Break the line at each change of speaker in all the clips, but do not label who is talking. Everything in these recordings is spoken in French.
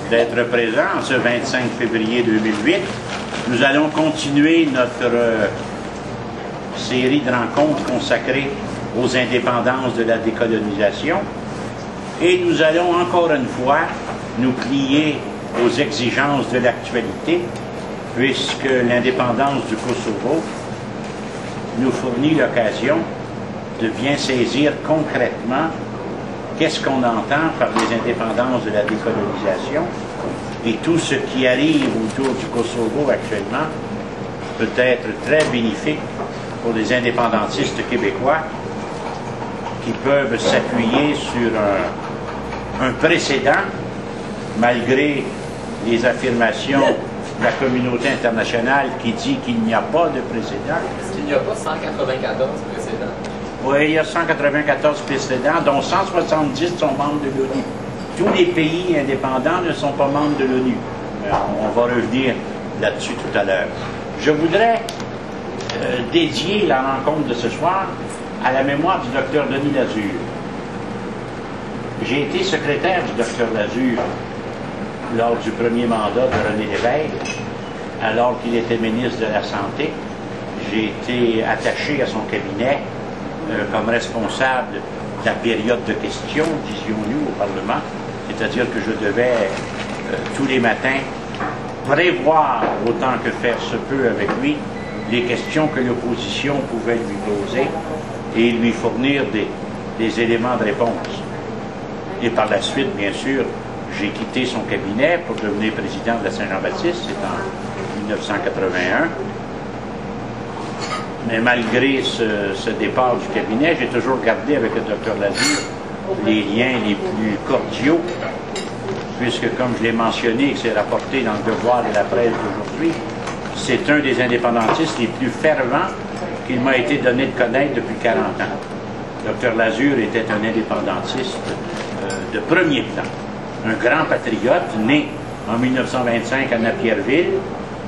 d'être présent ce 25 février 2008. Nous allons continuer notre série de rencontres consacrées aux indépendances de la décolonisation et nous allons encore une fois nous plier aux exigences de l'actualité puisque l'indépendance du Kosovo nous fournit l'occasion de bien saisir concrètement qu'est-ce qu'on entend par les indépendances de la décolonisation et tout ce qui arrive autour du Kosovo actuellement peut être très bénéfique pour les indépendantistes québécois qui peuvent s'appuyer sur un précédent malgré les affirmations de la communauté internationale qui dit qu'il n'y a pas de précédent.
Est-ce qu'il n'y a pas 194 précédents?
Oui, il y a 194 précédents, dont 170 sont membres de l'ONU. Tous les pays indépendants ne sont pas membres de l'ONU. On va revenir là-dessus tout à l'heure. Je voudrais dédier la rencontre de ce soir à la mémoire du docteur Denis Lazure. J'ai été secrétaire du docteur Lazure lors du premier mandat de René Lévesque, alors qu'il était ministre de la Santé. J'ai été attaché à son cabinet comme responsable de la période de questions, disions-nous, au Parlement, c'est-à-dire que je devais tous les matins prévoir autant que faire se peut avec lui les questions que l'opposition pouvait lui poser et lui fournir des éléments de réponse. Et par la suite, bien sûr, j'ai quitté son cabinet pour devenir président de la Saint-Jean-Baptiste, c'est en 1981. Mais malgré ce départ du cabinet, j'ai toujours gardé avec le docteur Lazure les liens les plus cordiaux, puisque, comme je l'ai mentionné, et que c'est rapporté dans le Devoir et la presse d'aujourd'hui, c'est un des indépendantistes les plus fervents qu'il m'a été donné de connaître depuis 40 ans. Dr Lazure était un indépendantiste de premier plan, un grand patriote né en 1925 à Napierville,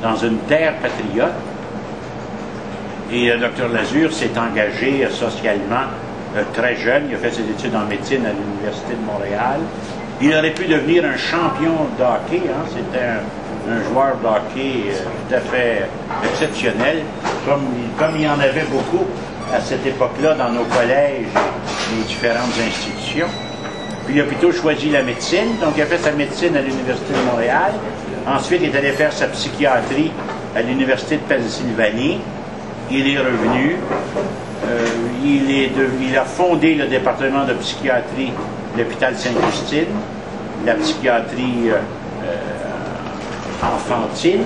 dans une terre patriote. Et le Dr Lazure s'est engagé socialement très jeune. Il a fait ses études en médecine à l'Université de Montréal. Il aurait pu devenir un champion de hockey. Hein. C'était un joueur de hockey tout à fait exceptionnel, comme il y en avait beaucoup à cette époque-là dans nos collèges et les différentes institutions. Puis il a plutôt choisi la médecine, donc il a fait sa médecine à l'Université de Montréal. Ensuite, il est allé faire sa psychiatrie à l'Université de Pennsylvanie. Il est revenu, il a fondé le département de psychiatrie de l'hôpital Sainte-Justine, la psychiatrie enfantine,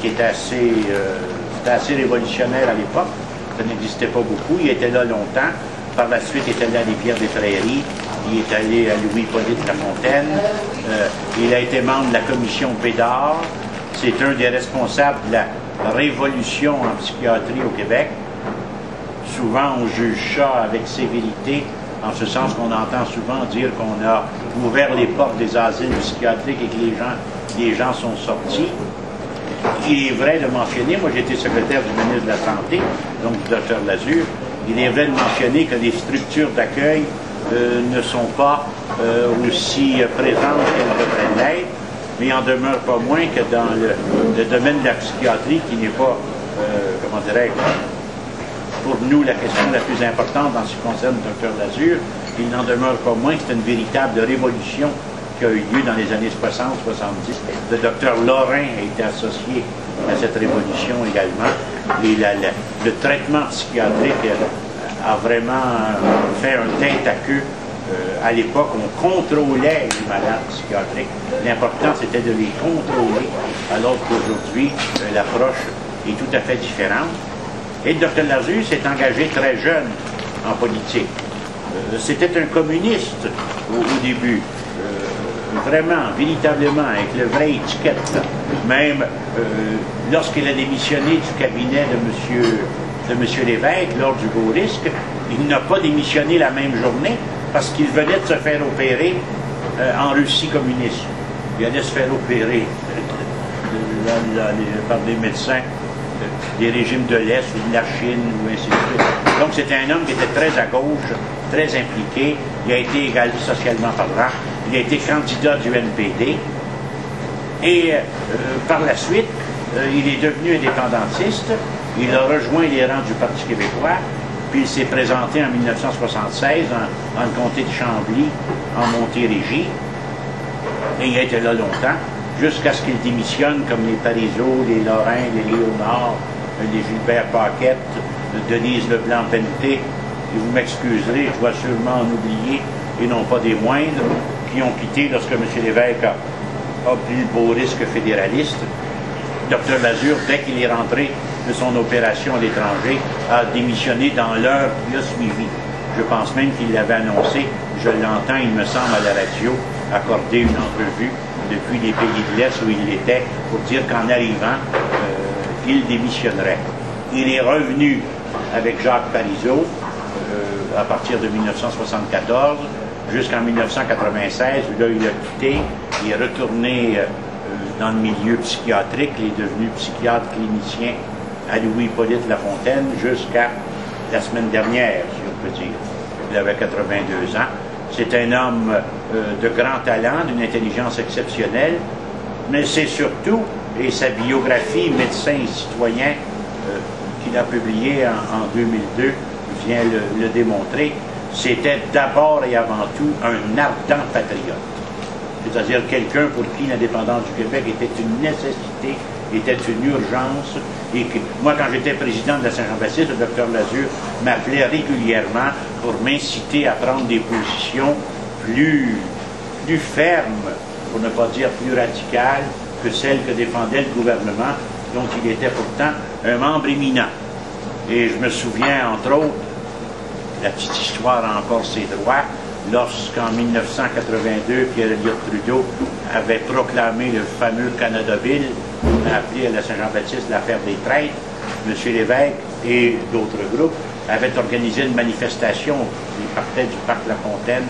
qui était assez révolutionnaire à l'époque. Ça n'existait pas beaucoup. Il était là longtemps. Par la suite, il est allé à des Pierres-des-Prairies. Il est allé à Louis-Hippolyte Lafontaine. Il a été membre de la commission Bédard. C'est un des responsables de la révolution en psychiatrie au Québec. Souvent, on juge ça avec sévérité, en ce sens qu'on entend souvent dire qu'on a ouvert les portes des asiles psychiatriques et que les gens sont sortis. Il est vrai de mentionner, moi j'ai été secrétaire du ministre de la Santé, donc du Dr Lazure, il est vrai de mentionner que les structures d'accueil ne sont pas aussi présentes qu'elles devraient l'être, mais il en demeure pas moins que dans le domaine de la psychiatrie, qui n'est pas, comment dirais-je, pour nous la question la plus importante en ce qui concerne le Dr Lazure, il n'en demeure pas moins que c'est une véritable révolution qui a eu lieu dans les années 60-70. Le docteur Lorrain a été associé à cette révolution également. Et le traitement psychiatrique a vraiment fait un teint à queue. À l'époque, on contrôlait les malades psychiatriques. L'important, c'était de les contrôler, alors qu'aujourd'hui, l'approche est tout à fait différente. Et le Dr Lazure s'est engagé très jeune en politique. C'était un communiste au début. Vraiment, véritablement, avec le vrai étiquette. Même lorsqu'il a démissionné du cabinet de M. Lévesque, lors du Beau-Risque, il n'a pas démissionné la même journée parce qu'il venait de se faire opérer en Russie communiste. Il allait se faire opérer par des médecins des régimes de l'Est ou de la Chine, ou ainsi de suite. Donc c'était un homme qui était très à gauche, très impliqué. Il a été égal socialement parlant. Il a été candidat du NPD. Et par la suite, il est devenu indépendantiste, il a rejoint les rangs du Parti québécois, puis il s'est présenté en 1976 dans le comté de Chambly, en Montérégie, et il a été là longtemps, jusqu'à ce qu'il démissionne comme les Parizeau, les Lorrain, les Léonard, les Gilbert Paquette, Denise Leblanc-Penté, et vous m'excuserez, je dois sûrement en oublier, et non pas des moindres, qui ont quitté lorsque M. Lévesque a pris le beau risque fédéraliste. Dr Lazure, dès qu'il est rentré de son opération à l'étranger, a démissionné dans l'heure qui a suivi. Je pense même qu'il l'avait annoncé, je l'entends, il me semble, à la radio, accorder une entrevue depuis les pays de l'Est où il était, pour dire qu'en arrivant, il démissionnerait. Il est revenu avec Jacques Parizeau à partir de 1974 jusqu'en 1996, où là il a quitté, il est retourné dans le milieu psychiatrique, il est devenu psychiatre clinicien à Louis-Hippolyte Lafontaine jusqu'à la semaine dernière, si on peut dire. Il avait 82 ans. C'est un homme de grand talent, d'une intelligence exceptionnelle, mais c'est surtout, et sa biographie, médecin et citoyen, qu'il a publiée en 2002, vient le démontrer, c'était d'abord et avant tout un ardent patriote. C'est-à-dire quelqu'un pour qui l'indépendance du Québec était une nécessité, était une urgence, et que moi, quand j'étais président de la Saint-Jean-Baptiste, le Dr Lazure m'appelait régulièrement pour m'inciter à prendre des positions plus fermes, pour ne pas dire plus radicales, que celles que défendait le gouvernement, dont il était pourtant un membre éminent. Et je me souviens, entre autres, la petite histoire a encore ses droits, lorsqu'en 1982, Pierre Elliott Trudeau avait proclamé le fameux Canada-Ville, on a appelé à la Saint-Jean-Baptiste l'affaire des traites, M. Lévesque et d'autres groupes avaient organisé une manifestation, ils partaient du parc La Fontaine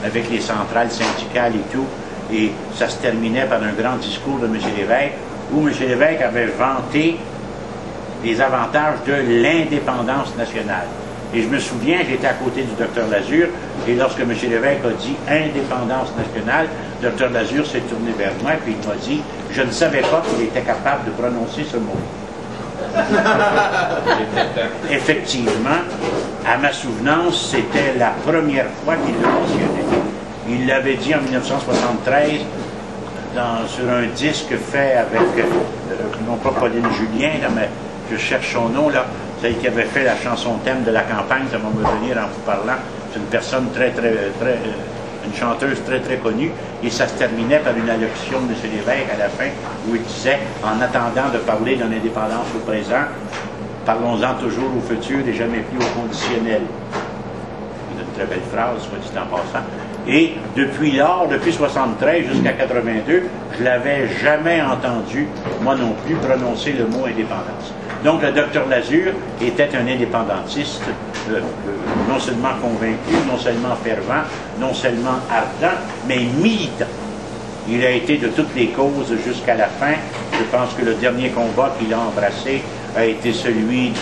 avec les centrales syndicales et tout, et ça se terminait par un grand discours de M. Lévesque, où M. Lévesque avait vanté les avantages de l'indépendance nationale. Et je me souviens, j'étais à côté du Dr Lazure, et lorsque M. Lévesque a dit « indépendance nationale », Dr Lazure s'est tourné vers moi, puis il m'a dit « je ne savais pas qu'il était capable de prononcer ce mot ». Effectivement, à ma souvenance, c'était la première fois qu'il le mentionnait. Il l'avait dit en 1973 sur un disque fait avec, non pas Pauline Julien, là, mais je cherche son nom, là, celle qui avait fait la chanson thème de la campagne, ça va me venir en vous parlant. C'est une personne une chanteuse très connue, et ça se terminait par une allocution de M. Lévesque à la fin, où il disait, en attendant de parler de l'indépendance au présent, parlons-en toujours au futur et jamais plus au conditionnel. C'est une très belle phrase, soit dit en passant. Et depuis lors, depuis 1973 jusqu'à 82, je l'avais jamais entendu, moi non plus, prononcer le mot indépendance. Donc le Dr Lazure était un indépendantiste, non seulement convaincu, non seulement fervent, non seulement ardent, mais militant. Il a été de toutes les causes jusqu'à la fin. Je pense que le dernier combat qu'il a embrassé a été celui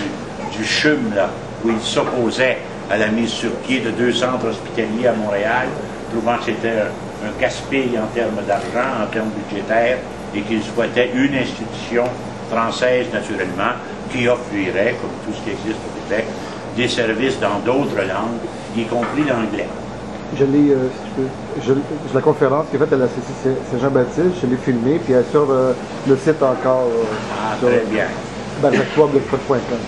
du CHUM, là, où il s'opposait à la mise sur pied de 2 centres hospitaliers à Montréal, trouvant que c'était un gaspille en termes d'argent, en termes budgétaires, et qu'il souhaitait une institution française, naturellement, qui offrirait, comme tout ce qui existe au Québec, des services dans d'autres langues, y compris l'anglais.
Je l'ai, la conférence qui est faite à la Saint-Jean-Baptiste, je l'ai filmée, puis elle est sur le site encore.
Très bien.
Barjactoiblogspot.com.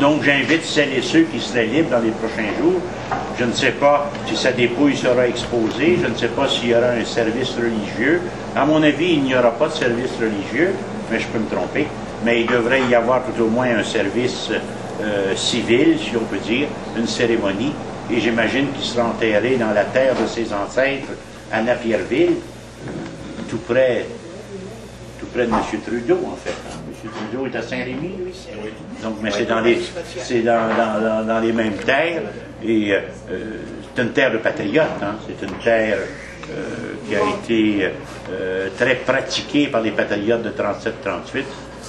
Donc, j'invite celles et ceux qui seraient libres dans les prochains jours. Je ne sais pas si sa dépouille sera exposée, je ne sais pas s'il y aura un service religieux. À mon avis, il n'y aura pas de service religieux, mais je peux me tromper. Mais il devrait y avoir tout au moins un service civil, si on peut dire, une cérémonie. Et j'imagine qu'il sera enterré dans la terre de ses ancêtres, à Napierville, tout près de M. Trudeau, en fait. M. Trudeau est à Saint-Rémy, lui. Donc, mais c'est dans les mêmes terres. Et c'est une terre de patriotes. Hein. C'est une terre qui a été très pratiquée par les patriotes de 37-38.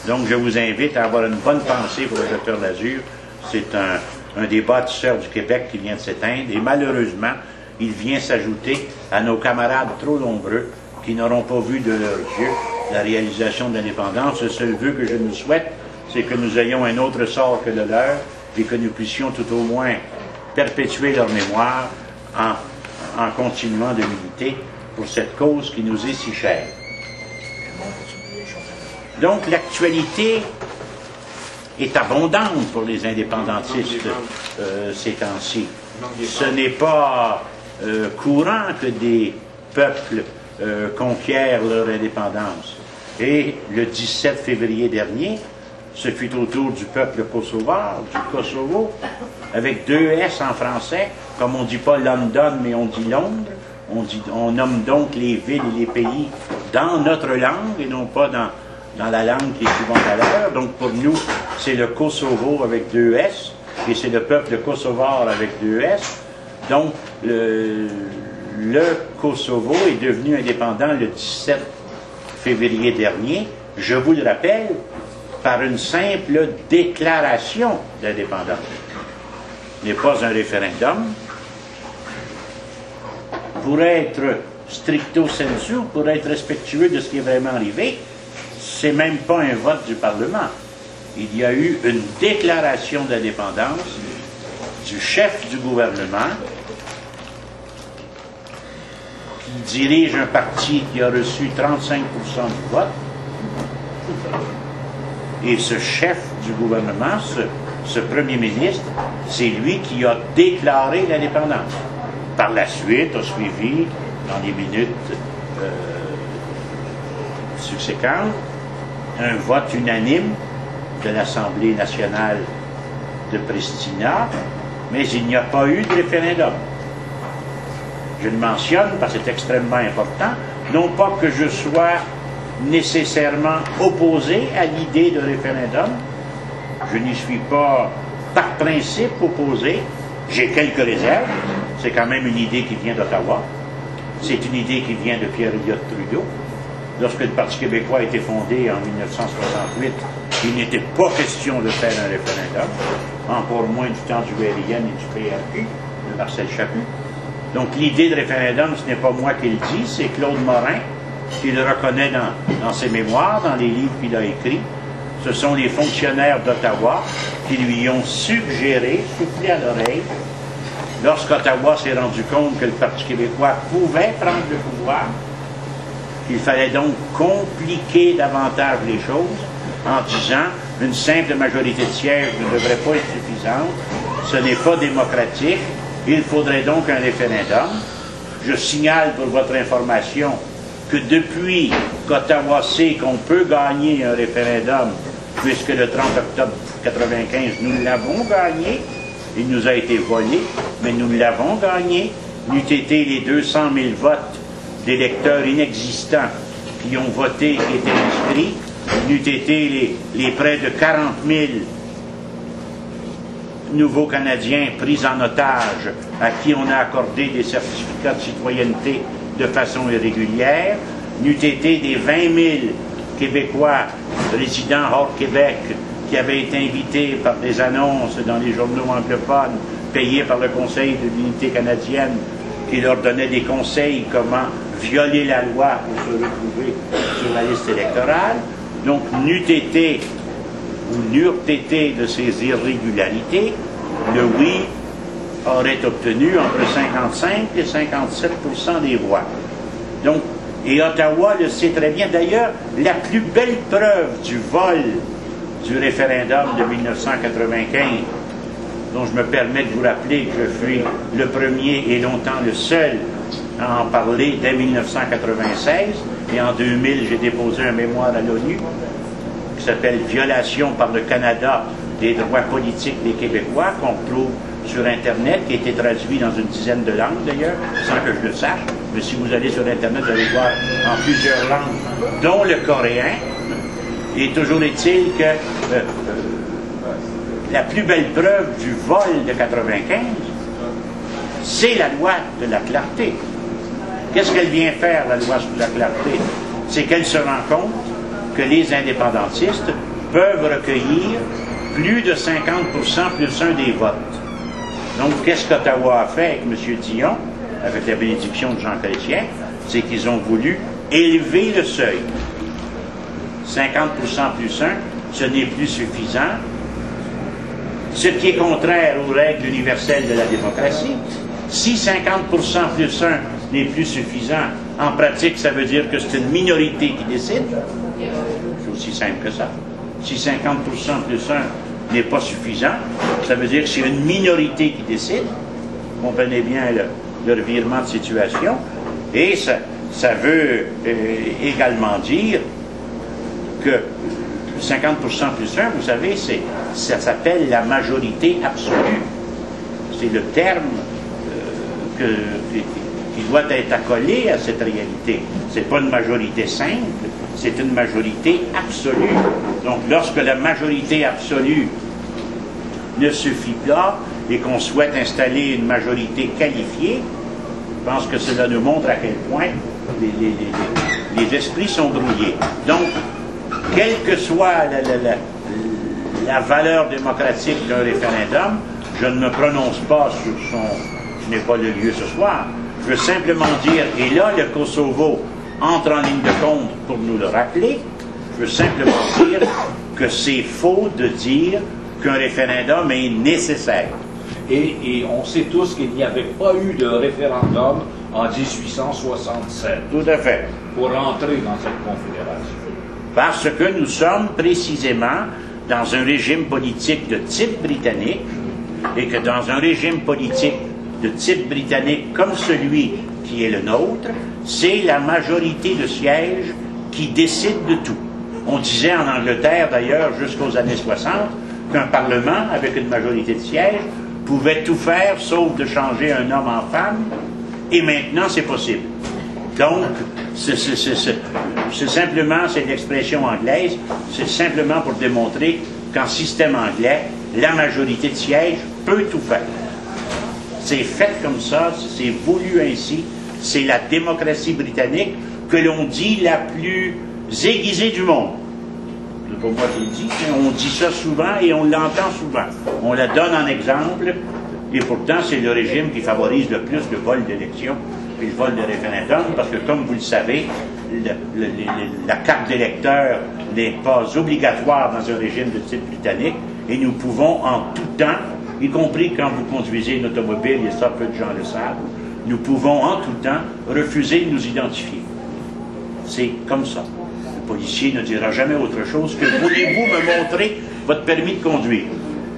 Donc, je vous invite à avoir une bonne pensée pour le Dr Lazure. C'est un des bâtisseurs du Québec qui vient de s'éteindre. Et malheureusement, il vient s'ajouter à nos camarades trop nombreux qui n'auront pas vu de leurs yeux la réalisation de l'indépendance. Le seul vœu que je nous souhaite, c'est que nous ayons un autre sort que le leur et que nous puissions tout au moins perpétuer leur mémoire en continuant de militer pour cette cause qui nous est si chère. Donc l'actualité est abondante pour les indépendantistes ces temps-ci. Ce n'est pas courant que des peuples conquièrent leur indépendance. Et le 17 février dernier, ce fut au tour du peuple kosovar, du Kosovo, avec 2 S en français, comme on ne dit pas London, mais on dit Londres. On nomme donc les villes et les pays dans notre langue et non pas dans la langue qui est souvent à l'heure. Donc pour nous, c'est le Kosovo avec 2 S et c'est le peuple kosovar avec 2 S. Donc le Kosovo est devenu indépendant le 17 février dernier, je vous le rappelle, par une simple déclaration d'indépendance. Ce n'est pas un référendum. Pour être stricto sensu, pour être respectueux de ce qui est vraiment arrivé, c'est même pas un vote du Parlement. Il y a eu une déclaration d'indépendance du chef du gouvernement qui dirige un parti qui a reçu 35% du vote. Et ce chef du gouvernement, ce premier ministre, c'est lui qui a déclaré l'indépendance. Par la suite, a suivi, dans les minutes subséquentes, un vote unanime de l'Assemblée nationale de Pristina, mais il n'y a pas eu de référendum. Je le mentionne parce que c'est extrêmement important, non pas que je sois nécessairement opposé à l'idée de référendum, je n'y suis pas par principe opposé, j'ai quelques réserves, c'est quand même une idée qui vient d'Ottawa, c'est une idée qui vient de Pierre Elliott Trudeau. Lorsque le Parti québécois a été fondé en 1968, il n'était pas question de faire un référendum, encore moins du temps du VRIN et du PRQ, de Marcel Chaput. Donc l'idée de référendum, ce n'est pas moi qui le dis, c'est Claude Morin qui le reconnaît dans ses mémoires, dans les livres qu'il a écrits. Ce sont les fonctionnaires d'Ottawa qui lui ont suggéré, soufflé à l'oreille, lorsqu'Ottawa s'est rendu compte que le Parti québécois pouvait prendre le pouvoir, qu'il fallait donc compliquer davantage les choses en disant une simple majorité de sièges ne devrait pas être suffisante, ce n'est pas démocratique, il faudrait donc un référendum. Je signale pour votre information que depuis qu'Ottawa sait qu'on peut gagner un référendum, puisque le 30 octobre 1995, nous l'avons gagné, il nous a été volé, mais nous l'avons gagné, n'eût été les 200 000 votes d'électeurs inexistants qui ont voté, qui étaient inscrits, n'eût été les près de 40 000 nouveaux Canadiens pris en otage, à qui on a accordé des certificats de citoyenneté de façon irrégulière, n'eût été des 20 000 Québécois résidant hors Québec qui avaient été invités par des annonces dans les journaux anglophones, payés par le Conseil de l'unité canadienne, qui leur donnait des conseils comment violer la loi pour se retrouver sur la liste électorale. Donc n'eût été ou n'eût été de ces irrégularités, le oui aurait obtenu entre 55 et 57% des voix. Donc, et Ottawa le sait très bien. D'ailleurs, la plus belle preuve du vol du référendum de 1995, dont je me permets de vous rappeler que je suis le premier et longtemps le seul à en parler dès 1996, et en 2000, j'ai déposé un mémoire à l'ONU qui s'appelle « Violation par le Canada des droits politiques des Québécois », qu'on retrouve sur Internet, qui a été traduit dans une dizaine de langues d'ailleurs, sans que je le sache. Mais si vous allez sur Internet, vous allez voir en plusieurs langues, dont le coréen. Et toujours est-il que la plus belle preuve du vol de 95, c'est la loi de la clarté. Qu'est-ce qu'elle vient faire, la loi sur la clarté? C'est qu'elle se rend compte que les indépendantistes peuvent recueillir plus de 50% plus un des votes. Donc, qu'est-ce qu'Ottawa a fait avec M. Dion, avec la bénédiction de Jean Chrétien? C'est qu'ils ont voulu élever le seuil. 50% plus 1, ce n'est plus suffisant. Ce qui est contraire aux règles universelles de la démocratie. Si 50% plus 1 n'est plus suffisant, en pratique, ça veut dire que c'est une minorité qui décide. C'est aussi simple que ça. Si 50% plus 1 n'est pas suffisant, ça veut dire que c'est une minorité qui décide. Comprenez bien le revirement de situation. Et ça veut également dire que 50% plus 1, vous savez, ça s'appelle la majorité absolue. C'est le terme qui doit être accolé à cette réalité. Ce n'est pas une majorité simple, c'est une majorité absolue. Donc, lorsque la majorité absolue ne suffit pas et qu'on souhaite installer une majorité qualifiée, je pense que cela nous montre à quel point les esprits sont brouillés. Donc, quelle que soit la valeur démocratique d'un référendum, je ne me prononce pas sur son... Je n'ai pas le lieu ce soir. Je veux simplement dire, et là, le Kosovo entre en ligne de compte pour nous le rappeler, je veux simplement dire que c'est faux de dire qu'un référendum est nécessaire.
Et on sait tous qu'il n'y avait pas eu de référendum en 1867.
Tout à fait.
Pour entrer dans cette confédération.
Parce que nous sommes précisément dans un régime politique de type britannique, et que dans un régime politique de type britannique comme celui qui est le nôtre, c'est la majorité de sièges qui décide de tout. On disait en Angleterre, d'ailleurs, jusqu'aux années 60, qu'un Parlement, avec une majorité de sièges, pouvait tout faire sauf de changer un homme en femme, et maintenant c'est possible. Donc, c'est simplement, c'est l'expression anglaise, c'est simplement pour démontrer qu'en système anglais, la majorité de sièges peut tout faire. C'est fait comme ça, c'est voulu ainsi, c'est la démocratie britannique que l'on dit la plus aiguisée du monde. C'est pas moi qui le dis, on dit ça souvent et on l'entend souvent. On la donne en exemple, et pourtant c'est le régime qui favorise le plus le vol d'élection et le vol de référendum, parce que comme vous le savez, la carte d'électeur n'est pas obligatoire dans un régime de type britannique, et nous pouvons en tout temps, y compris quand vous conduisez une automobile, et ça peu de gens le savent, nous pouvons en tout temps refuser de nous identifier. C'est comme ça. Le policier ne dira jamais autre chose que « Voulez-vous me montrer votre permis de conduire ?»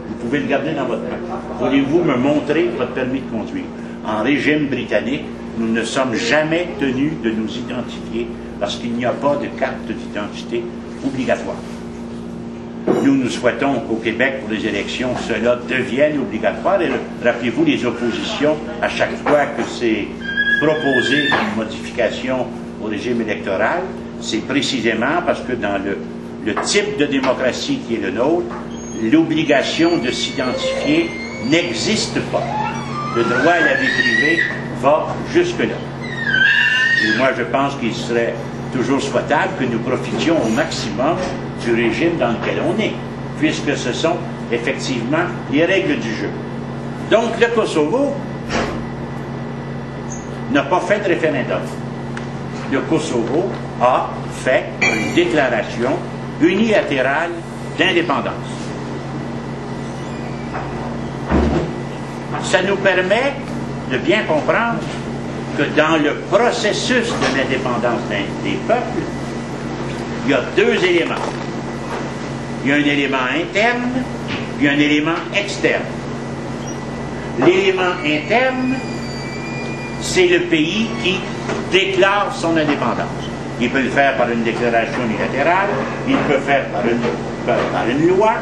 Vous pouvez le garder dans votre main. « Voulez-vous me montrer votre permis de conduire ?» En régime britannique, nous ne sommes jamais tenus de nous identifier parce qu'il n'y a pas de carte d'identité obligatoire. Nous souhaitons qu'au Québec, pour les élections, cela devienne obligatoire. Et rappelez-vous, les oppositions, à chaque fois que c'est proposé une modification au régime électoral, c'est précisément parce que dans le type de démocratie qui est le nôtre, l'obligation de s'identifier n'existe pas. Le droit à la vie privée va jusque-là. Et moi, je pense qu'il serait toujours souhaitable que nous profitions au maximum du régime dans lequel on est, puisque ce sont effectivement les règles du jeu. Donc, le Kosovo n'a pas fait de référendum. Le Kosovo a fait une déclaration unilatérale d'indépendance. Ça nous permet de bien comprendre que dans le processus de l'indépendance des peuples, il y a deux éléments. Il y a un élément interne, puis un élément externe. L'élément interne, c'est le pays qui déclare son indépendance. Il peut le faire par une déclaration unilatérale, il peut le faire par une loi,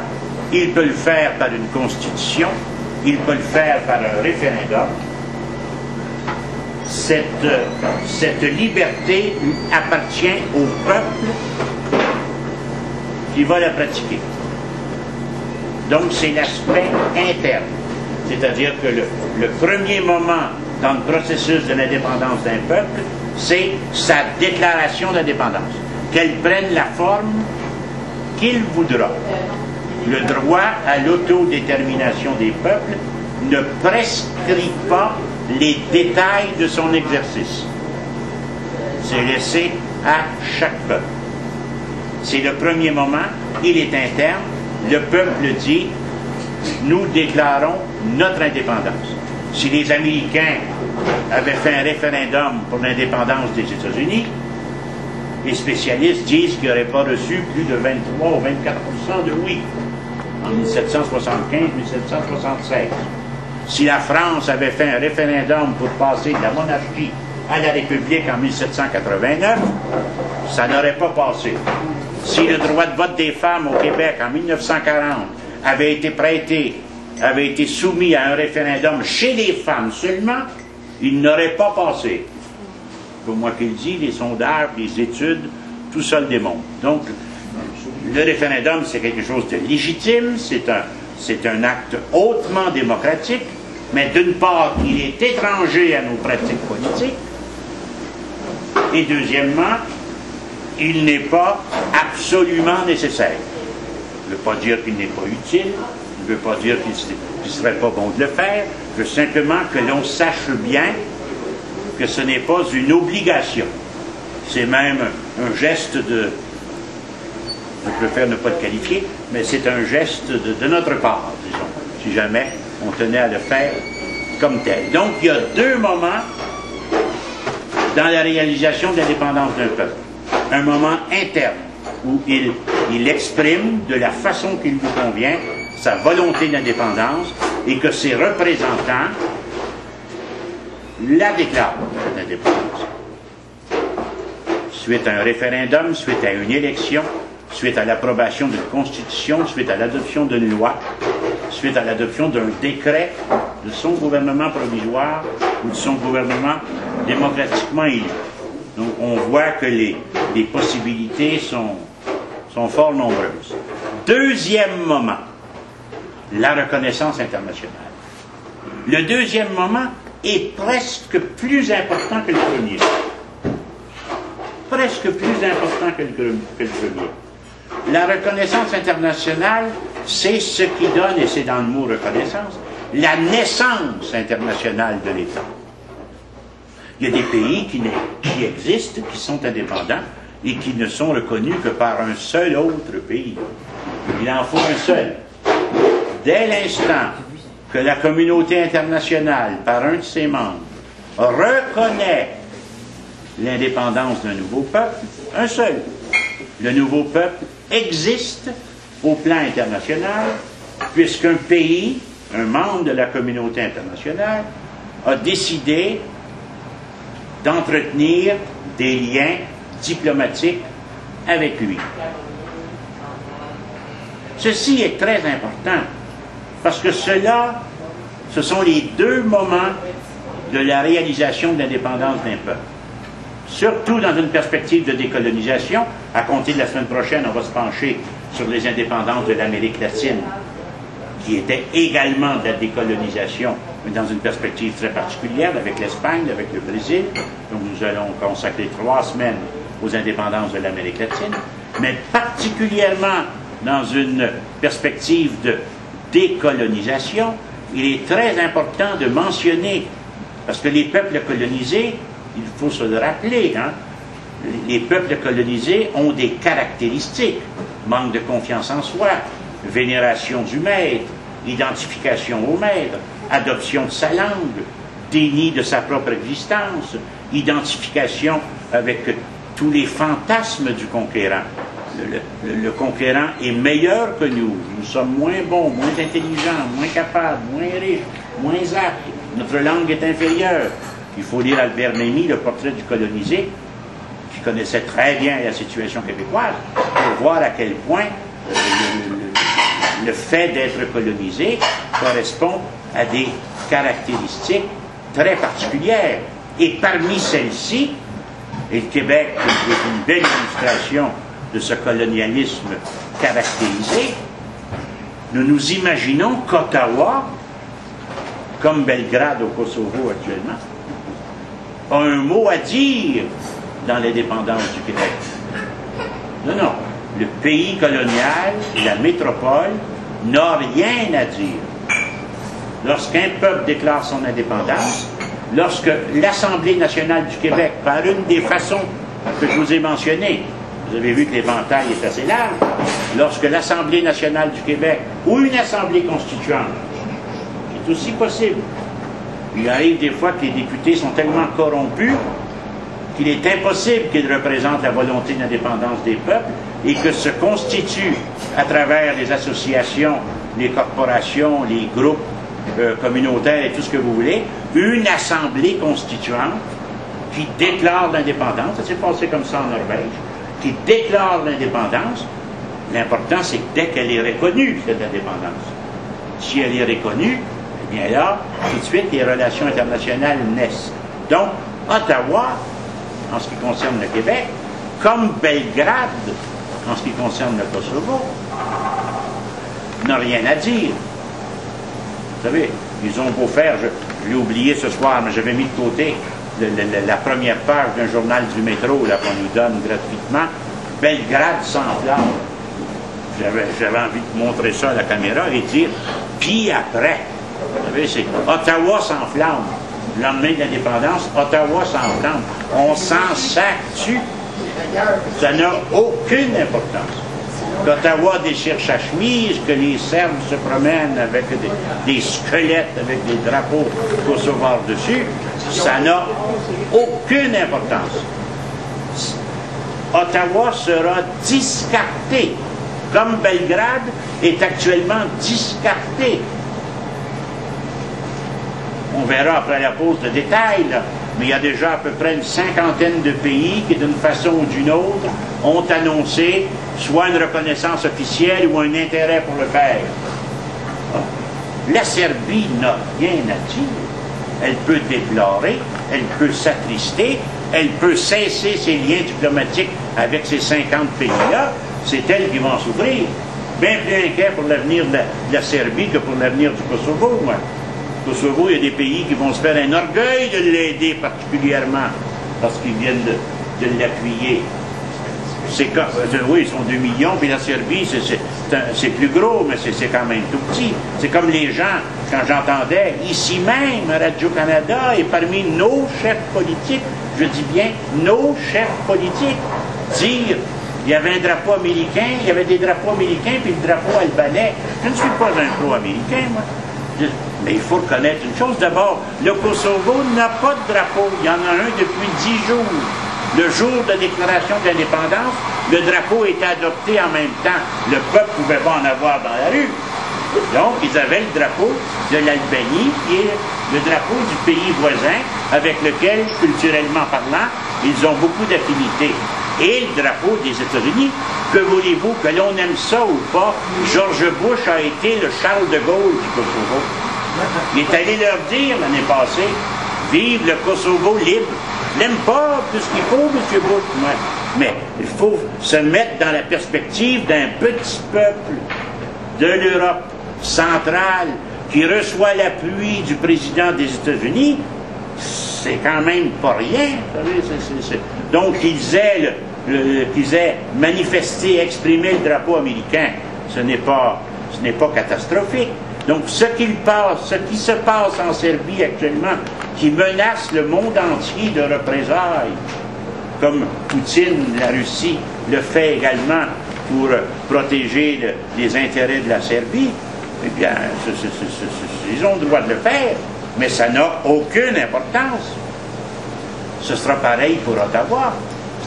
il peut le faire par une constitution, il peut le faire par un référendum. Cette liberté appartient au peuple qui va la pratiquer. Donc c'est l'aspect interne. C'est-à-dire que le premier moment dans le processus de l'indépendance d'un peuple, c'est sa déclaration d'indépendance. Qu'elle prenne la forme qu'il voudra. Le droit à l'autodétermination des peuples ne prescrit pas les détails de son exercice. C'est laissé à chaque peuple. C'est le premier moment, il est interne, le peuple dit, nous déclarons notre indépendance. Si les Américains avaient fait un référendum pour l'indépendance des États-Unis, les spécialistes disent qu'ils n'auraient pas reçu plus de 23 ou 24% de oui en 1775-1776. Si la France avait fait un référendum pour passer de la monarchie à la République en 1789, ça n'aurait pas passé. Si le droit de vote des femmes au Québec en 1940 avait été prêté, avait été soumis à un référendum chez les femmes seulement, il n'aurait pas passé. Pour moi qui le dis, les sondages, les études, tout ça le démontre. Donc, le référendum, c'est quelque chose de légitime, c'est un acte hautement démocratique, mais d'une part, il est étranger à nos pratiques politiques, et deuxièmement, il n'est pas absolument nécessaire. Je ne veux pas dire qu'il n'est pas utile, je ne veux pas dire qu'il ne serait pas bon de le faire, je veux simplement que l'on sache bien que ce n'est pas une obligation. C'est même un geste de... Je préfère ne pas le qualifier, mais c'est un geste de notre part, disons, si jamais on tenait à le faire comme tel. Donc, il y a deux moments dans la réalisation de l'indépendance d'un peuple. Un moment interne, où il exprime de la façon qu'il lui convient sa volonté d'indépendance et que ses représentants la déclarent, cette indépendance. Suite à un référendum, suite à une élection, suite à l'approbation d'une constitution, suite à l'adoption d'une loi, suite à l'adoption d'un décret de son gouvernement provisoire ou de son gouvernement démocratiquement élu. Donc on voit que les possibilités sont fort nombreuses. Deuxième moment, la reconnaissance internationale. Le deuxième moment est presque plus important que le premier. Presque plus important que le premier. La reconnaissance internationale, c'est ce qui donne, et c'est dans le mot reconnaissance, la naissance internationale de l'État. Il y a des pays qui existent, qui sont indépendants, et qui ne sont reconnus que par un seul autre pays. Il en faut un seul. Dès l'instant que la communauté internationale, par un de ses membres, reconnaît l'indépendance d'un nouveau peuple, un seul, le nouveau peuple existe au plan international, puisqu'un pays, un membre de la communauté internationale, a décidé d'entretenir des liens diplomatiques avec lui. Ceci est très important, parce que ce sont les deux moments de la réalisation de l'indépendance d'un peuple. Surtout dans une perspective de décolonisation. À compter de la semaine prochaine, on va se pencher sur les indépendances de l'Amérique latine, qui était également de la décolonisation, mais dans une perspective très particulière, avec l'Espagne, avec le Brésil. Donc nous allons consacrer 3 semaines aux indépendances de l'Amérique latine, mais particulièrement dans une perspective de décolonisation, il est très important de mentionner, parce que les peuples colonisés, il faut se le rappeler, hein, les peuples colonisés ont des caractéristiques: manque de confiance en soi, vénération du maître, identification au maître, adoption de sa langue, déni de sa propre existence, identification avec tous les fantasmes du conquérant. Le conquérant est meilleur que nous. Nous sommes moins bons, moins intelligents, moins capables, moins riches, moins aptes. Notre langue est inférieure. Il faut lire Albert Memmi, le portrait du colonisé, qui connaissait très bien la situation québécoise, pour voir à quel point le fait d'être colonisé correspond à des caractéristiques très particulières. Et parmi celles-ci, et le Québec est une belle illustration de ce colonialisme caractérisé, nous nous imaginons qu'Ottawa, comme Belgrade au Kosovo actuellement, a un mot à dire dans l'indépendance du Québec. Non, non. Le pays colonial, la métropole, n'a rien à dire. Lorsqu'un peuple déclare son indépendance, lorsque l'Assemblée nationale du Québec, par une des façons que je vous ai mentionnées, vous avez vu que l'éventail est assez large, lorsque l'Assemblée nationale du Québec ou une Assemblée constituante, c'est aussi possible. Il arrive des fois que les députés sont tellement corrompus qu'il est impossible qu'ils représentent la volonté d'indépendance des peuples et que se constituent, à travers les associations, les corporations, les groupes communautaires et tout ce que vous voulez, une assemblée constituante qui déclare l'indépendance. Ça s'est passé comme ça en Norvège, qui déclare l'indépendance. L'important, c'est que dès qu'elle est reconnue, cette indépendance, si elle est reconnue, eh bien là, tout de suite, les relations internationales naissent. Donc, Ottawa, en ce qui concerne le Québec, comme Belgrade, en ce qui concerne le Kosovo, n'a rien à dire. Vous savez, ils ont beau faire, je l'ai oublié ce soir, mais j'avais mis de côté la première page d'un journal du métro là, qu'on nous donne gratuitement, Belgrade s'enflamme. J'avais envie de montrer ça à la caméra et dire, puis après, vous savez, c'est Ottawa s'enflamme. Le lendemain de l'indépendance, Ottawa s'enflamme. On s'en sac-tu. Ça n'a aucune importance. Qu'Ottawa déchire sa chemise, que les Serbes se promènent avec des squelettes, avec des drapeaux kosovars dessus, ça n'a aucune importance. Ottawa sera discarté, comme Belgrade est actuellement discarté. On verra après la pause de détails, là. Mais il y a déjà à peu près une cinquantaine de pays qui, d'une façon ou d'une autre, ont annoncé soit une reconnaissance officielle ou un intérêt pour le faire. La Serbie n'a rien à dire. Elle peut déplorer, elle peut s'attrister, elle peut cesser ses liens diplomatiques avec ces 50 pays-là. C'est elle qui va en souffrir. Bien plus inquiet pour l'avenir de la Serbie que pour l'avenir du Kosovo, moi. Kosovo, il y a des pays qui vont se faire un orgueil de l'aider particulièrement parce qu'ils viennent de l'appuyer. Oui, ils sont 2 millions, puis la Serbie, c'est plus gros, mais c'est quand même tout petit. C'est comme les gens, quand j'entendais, ici même, à Radio-Canada, et parmi nos chefs politiques, je dis bien nos chefs politiques, dire, il y avait un drapeau américain, il y avait des drapeaux américains, puis le drapeau albanais. Je ne suis pas un pro-américain, moi. Mais il faut reconnaître une chose. D'abord, le Kosovo n'a pas de drapeau. Il y en a un depuis 10 jours. Le jour de déclaration d'indépendance, le drapeau était adopté en même temps. Le peuple ne pouvait pas en avoir dans la rue. Donc, ils avaient le drapeau de l'Albanie, qui est le drapeau du pays voisin, avec lequel, culturellement parlant, ils ont beaucoup d'affinités. Et le drapeau des États-Unis, que voulez-vous, que l'on aime ça ou pas, George Bush a été le Charles de Gaulle du Kosovo. Il est allé leur dire l'année passée, vive le Kosovo libre. Il n'aime pas tout ce qu'il faut, M. Bush. Mais il faut se mettre dans la perspective d'un petit peuple de l'Europe centrale qui reçoit l'appui du président des États-Unis. C'est quand même pas rien. Donc, qu'ils aient manifesté, exprimé le drapeau américain, ce n'est pas catastrophique. Donc, ce qui se passe en Serbie actuellement, qui menace le monde entier de représailles, comme Poutine, la Russie, le fait également pour protéger les intérêts de la Serbie, eh bien, ils ont le droit de le faire, mais ça n'a aucune importance. Ce sera pareil pour Ottawa.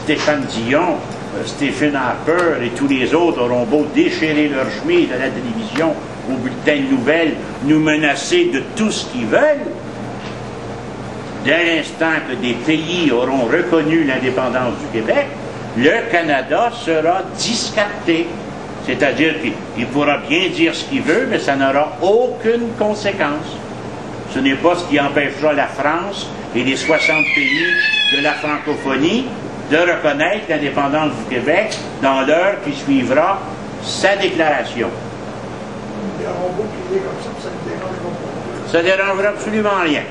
Stéphane Dion, Stephen Harper et tous les autres auront beau déchirer leur chemise à la télévision, au bulletin de nouvelles, nous menacer de tout ce qu'ils veulent. Dès l'instant que des pays auront reconnu l'indépendance du Québec, le Canada sera discarté. C'est-à-dire qu'il pourra bien dire ce qu'il veut, mais ça n'aura aucune conséquence. Ce n'est pas ce qui empêchera la France et les 60 pays de la francophonie de reconnaître l'indépendance du Québec dans l'heure qui suivra sa déclaration. Ça ne dérangera absolument rien.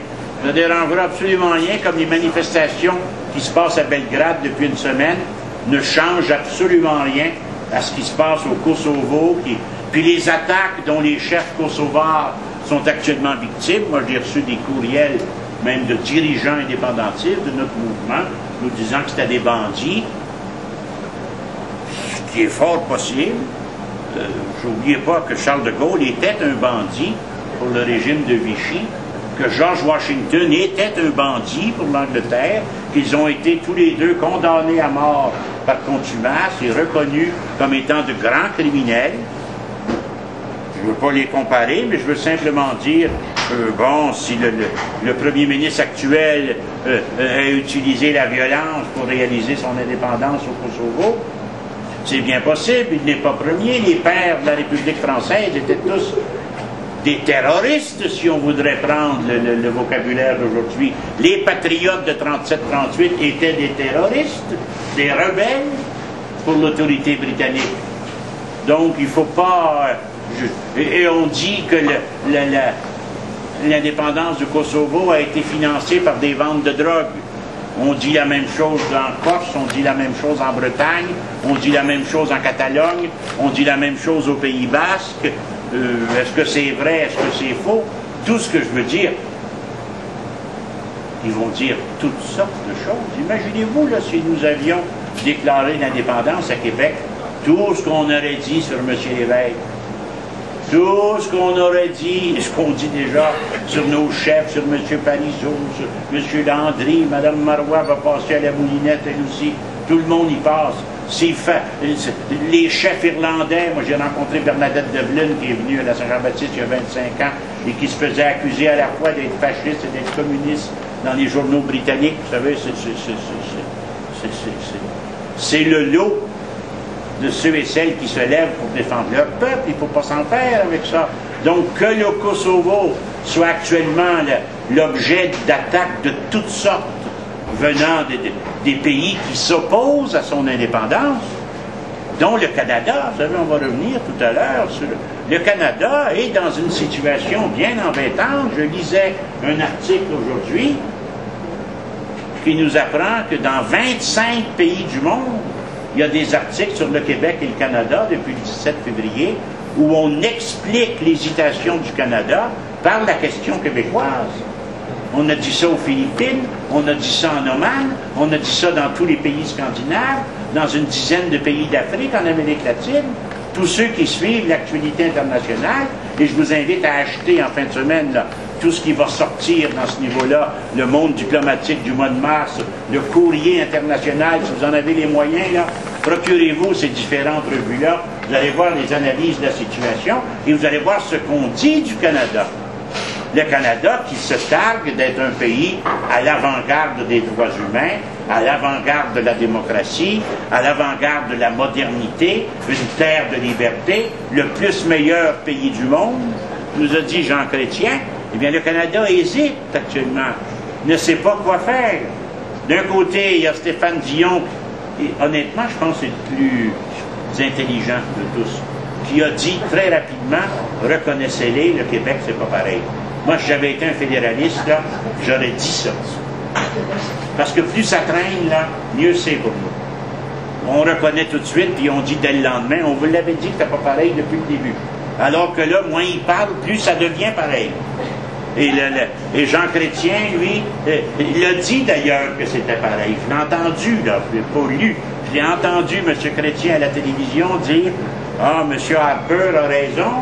Ça ne dérangera absolument rien, comme les manifestations qui se passent à Belgrade depuis une semaine ne changent absolument rien à ce qui se passe au Kosovo, puis les attaques dont les chefs kosovars sont actuellement victimes. Moi, j'ai reçu des courriels, même de dirigeants indépendantistes de notre mouvement, nous disant que c'était des bandits. qui est fort possible. N'oubliez pas que Charles de Gaulle était un bandit pour le régime de Vichy, que George Washington était un bandit pour l'Angleterre, qu'ils ont été tous les deux condamnés à mort par contumace et reconnus comme étant de grands criminels. Je ne veux pas les comparer, mais je veux simplement dire, bon, si le premier ministre actuel a utilisé la violence pour réaliser son indépendance au Kosovo, c'est bien possible, il n'est pas premier. Les pères de la République française étaient tous des terroristes, si on voudrait prendre le vocabulaire d'aujourd'hui. Les patriotes de 37-38 étaient des terroristes, des rebelles pour l'autorité britannique. Donc, il ne faut pas... Et on dit que l'indépendance du Kosovo a été financée par des ventes de drogue. On dit la même chose en Corse, on dit la même chose en Bretagne, on dit la même chose en Catalogne, on dit la même chose au Pays Basque. Est-ce que c'est vrai, est-ce que c'est faux? Tout ce que je veux dire, ils vont dire toutes sortes de choses. Imaginez-vous, là, si nous avions déclaré l'indépendance à Québec, tout ce qu'on aurait dit sur M. Lévesque, tout ce qu'on aurait dit, ce qu'on dit déjà sur nos chefs, sur M. Parizeau, sur M. Landry, Mme Marois va passer à la moulinette, elle aussi, tout le monde y passe. Les chefs irlandais, moi j'ai rencontré Bernadette Devlin qui est venue à la Saint-Jean-Baptiste il y a 25 ans et qui se faisait accuser à la fois d'être fasciste et d'être communiste dans les journaux britanniques. Vous savez, c'est le lot de ceux et celles qui se lèvent pour défendre leur peuple. Il ne faut pas s'en faire avec ça. Donc que le Kosovo soit actuellement l'objet d'attaques de toutes sortes venant des pays qui s'opposent à son indépendance, dont le Canada. Vous savez, on va revenir tout à l'heure sur le Canada est dans une situation bien embêtante. Je lisais un article aujourd'hui qui nous apprend que dans 25 pays du monde, il y a des articles sur le Québec et le Canada depuis le 17 février où on explique l'hésitation du Canada par la question québécoise. On a dit ça aux Philippines, on a dit ça en Oman, on a dit ça dans tous les pays scandinaves, dans une dizaine de pays d'Afrique, en Amérique latine. Tous ceux qui suivent l'actualité internationale, et je vous invite à acheter en fin de semaine là, tout ce qui va sortir dans ce niveau-là, le Monde diplomatique du mois de mars, le Courrier international, si vous en avez les moyens, là, procurez-vous ces différentes revues-là, vous allez voir les analyses de la situation, et vous allez voir ce qu'on dit du Canada. Le Canada qui se targue d'être un pays à l'avant-garde des droits humains, à l'avant-garde de la démocratie, à l'avant-garde de la modernité, une terre de liberté, le plus meilleur pays du monde, nous a dit Jean Chrétien. Eh bien, le Canada hésite actuellement, ne sait pas quoi faire. D'un côté, il y a Stéphane Dion, et honnêtement, je pense que c'est le plus intelligent de tous, qui a dit très rapidement, reconnaissez-les, le Québec, c'est pas pareil. Moi, si j'avais été un fédéraliste, là, j'aurais dit ça. Parce que plus ça traîne, là, mieux c'est pour nous. On reconnaît tout de suite, puis on dit dès le lendemain, on vous l'avait dit que c'était pas pareil depuis le début. Alors que là, moins il parle, plus ça devient pareil. Et Jean Chrétien, lui, il a dit d'ailleurs que c'était pareil. Je l'ai entendu, là, je l'ai pas lu. Je l'ai entendu, M. Chrétien, à la télévision dire « Ah, M. Harper a raison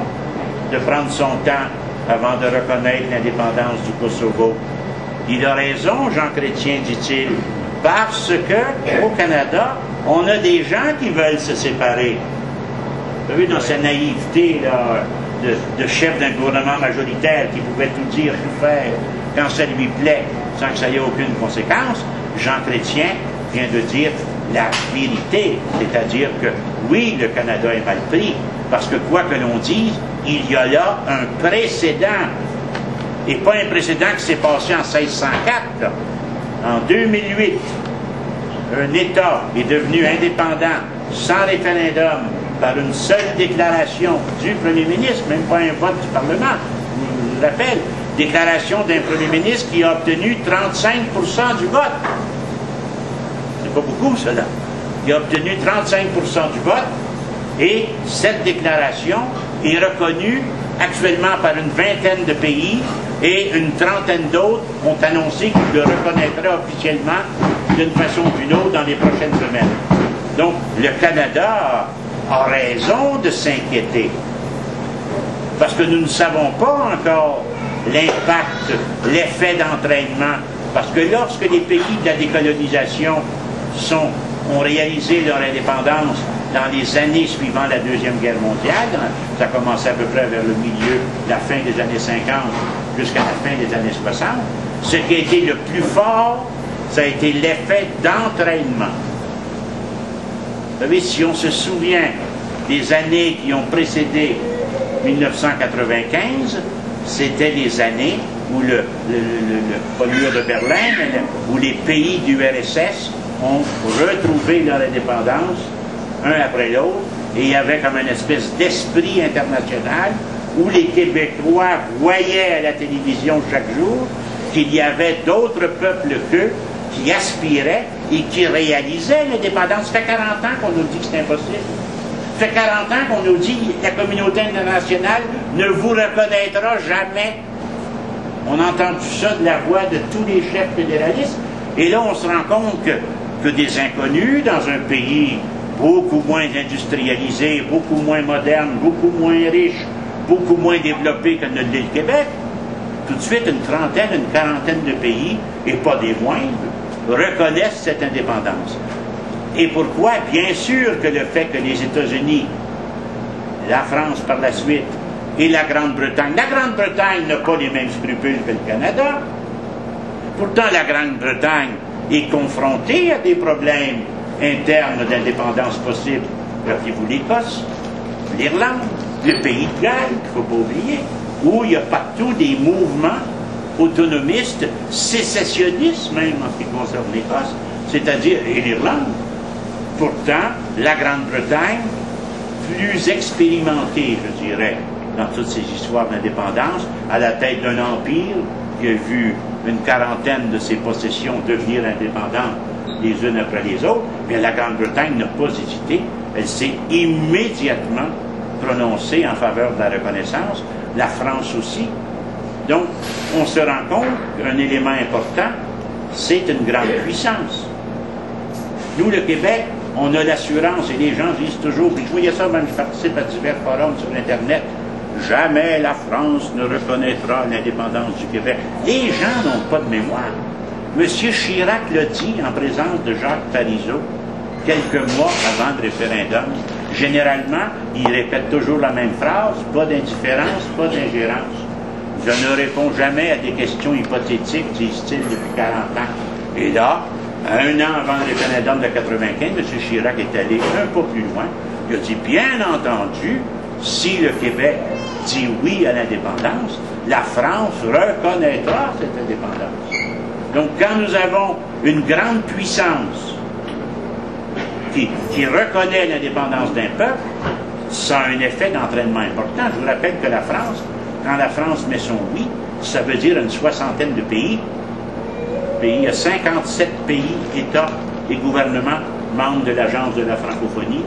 de prendre son temps avant de reconnaître l'indépendance du Kosovo. » Il a raison, Jean Chrétien, dit-il, parce que au Canada, on a des gens qui veulent se séparer. Vous avez vu, dans sa naïveté là, de chef d'un gouvernement majoritaire qui pouvait tout dire, tout faire, quand ça lui plaît, sans que ça ait aucune conséquence, Jean Chrétien vient de dire la vérité, c'est-à-dire que oui, le Canada est mal pris, parce que quoi que l'on dise, il y a là un précédent, et pas un précédent qui s'est passé en 1604. Là. En 2008, un État est devenu indépendant, sans référendum, par une seule déclaration du Premier ministre, même pas un vote du Parlement. Je vous rappelle, déclaration d'un Premier ministre qui a obtenu 35% du vote. C'est pas beaucoup, cela. Il a obtenu 35% du vote, et cette déclaration est reconnue actuellement par une vingtaine de pays, et une trentaine d'autres ont annoncé qu'ils le reconnaîtraient officiellement d'une façon ou d'une autre dans les prochaines semaines. Donc, le Canada a raison de s'inquiéter. Parce que nous ne savons pas encore l'impact, l'effet d'entraînement. Parce que lorsque les pays de la décolonisation ont réalisé leur indépendance dans les années suivant la Deuxième Guerre mondiale, ça a commencé à peu près vers le milieu, la fin des années 50 jusqu'à la fin des années 60, ce qui a été le plus fort, ça a été l'effet d'entraînement. Vous savez, si on se souvient des années qui ont précédé 1995, c'était les années où pas le mur de Berlin, mais où les pays du RSS ont retrouvé leur indépendance, un après l'autre, et il y avait comme une espèce d'esprit international où les Québécois voyaient à la télévision chaque jour qu'il y avait d'autres peuples qu'eux qui aspiraient et qui réalisaient l'indépendance. Ça fait 40 ans qu'on nous dit que c'est impossible. Ça fait 40 ans qu'on nous dit que la communauté internationale ne vous reconnaîtra jamais. On a entendu ça de la voix de tous les chefs fédéralistes. Et là, on se rend compte que des inconnus dans un pays beaucoup moins industrialisé, beaucoup moins moderne, beaucoup moins riche, beaucoup moins développé que notre l'île Québec, tout de suite une trentaine, une quarantaine de pays, et pas des moindres, reconnaissent cette indépendance. Et pourquoi? Bien sûr que le fait que les États-Unis, la France par la suite, et la Grande-Bretagne n'a pas les mêmes scrupules que le Canada. Pourtant, la Grande-Bretagne est confrontée à des problèmes internes d'indépendance possible. Rappelez-vous l'Écosse, l'Irlande, le pays de Galles, qu'il ne faut pas oublier, où il y a partout des mouvements autonomistes, sécessionnistes même en ce qui concerne l'Écosse, c'est-à-dire et l'Irlande. Pourtant, la Grande-Bretagne, plus expérimentée, je dirais, dans toutes ces histoires d'indépendance, à la tête d'un empire qui a vu une quarantaine de ses possessions devenir indépendantes les unes après les autres, bien la Grande-Bretagne n'a pas hésité, elle s'est immédiatement prononcée en faveur de la reconnaissance, la France aussi. Donc, on se rend compte qu'un élément important, c'est une grande puissance. Nous, le Québec, on a l'assurance, et les gens disent toujours, puis je voyais ça, même je participe à divers forums sur Internet, jamais la France ne reconnaîtra l'indépendance du Québec. Les gens n'ont pas de mémoire. M. Chirac l'a dit en présence de Jacques Parizeau, quelques mois avant le référendum. Généralement, il répète toujours la même phrase, pas d'indifférence, pas d'ingérence. Je ne réponds jamais à des questions hypothétiques, disent-ils depuis 40 ans. Et là, un an avant le référendum de 95, M. Chirac est allé un peu plus loin. Il a dit, bien entendu, si le Québec dit oui à l'indépendance, la France reconnaîtra cette indépendance. Donc, quand nous avons une grande puissance qui reconnaît l'indépendance d'un peuple, ça a un effet d'entraînement important. Je vous rappelle que la France, quand la France met son oui, ça veut dire une soixantaine de pays. Il y a 57 pays, États et gouvernements membres de l'Agence de la francophonie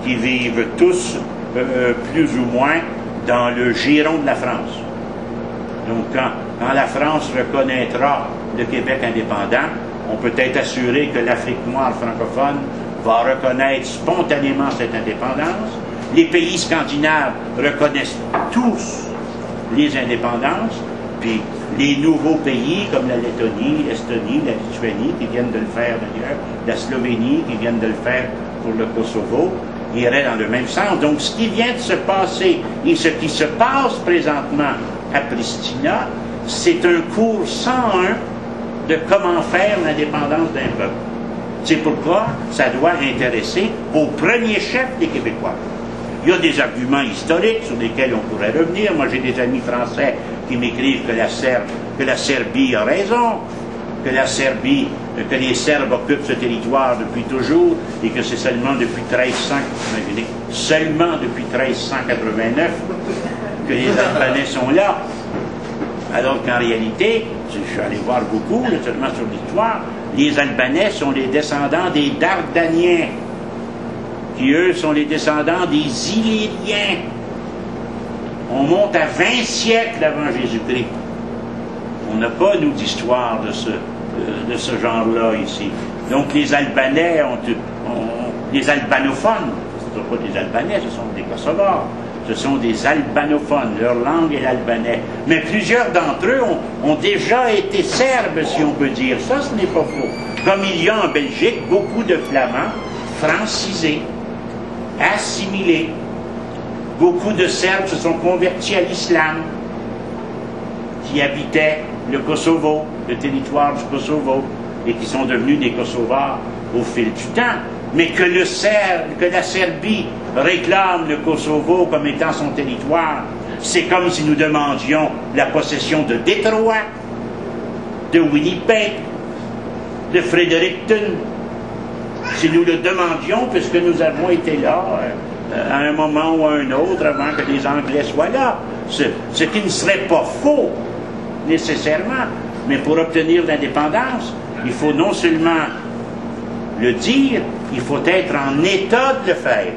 qui vivent tous plus ou moins dans le giron de la France. Donc, quand la France reconnaîtra le Québec indépendant, on peut être assuré que l'Afrique noire francophone va reconnaître spontanément cette indépendance. Les pays scandinaves reconnaissent tous les indépendances, puis les nouveaux pays comme la Lettonie, l'Estonie, la Lituanie, qui viennent de le faire d'ailleurs, la Slovénie, qui viennent de le faire pour le Kosovo, iraient dans le même sens. Donc, ce qui vient de se passer et ce qui se passe présentement à Pristina, c'est un cours 101 de comment faire l'indépendance d'un peuple. C'est pourquoi ça doit intéresser au premier chef les Québécois. Il y a des arguments historiques sur lesquels on pourrait revenir. Moi, j'ai des amis français qui m'écrivent que la Serbie a raison, que les Serbes occupent ce territoire depuis toujours et que c'est seulement depuis 1389 que les Albanais sont là. Alors qu'en réalité, je suis allé voir beaucoup, seulement sur l'histoire, les Albanais sont les descendants des Dardaniens, qui eux sont les descendants des Illyriens. On monte à 20 siècles avant Jésus-Christ. On n'a pas, nous, d'histoire de ce genre-là ici. Donc les Albanais les albanophones. Ce ne sont pas des Albanais, ce sont des Kosovars. Ce sont des albanophones, leur langue est l'albanais. Mais plusieurs d'entre eux ont déjà été serbes, si on peut dire. Ça, ce n'est pas faux. Comme il y a en Belgique beaucoup de Flamands francisés, assimilés. Beaucoup de Serbes se sont convertis à l'islam, qui habitaient le Kosovo, le territoire du Kosovo, et qui sont devenus des Kosovars au fil du temps. Mais que la Serbie réclame le Kosovo comme étant son territoire, c'est comme si nous demandions la possession de Détroit, de Winnipeg, de Fredericton. Si nous le demandions, puisque nous avons été là à un moment ou à un autre avant que les Anglais soient là, ce qui ne serait pas faux nécessairement, mais pour obtenir l'indépendance, il faut non seulement le dire, il faut être en état de le faire.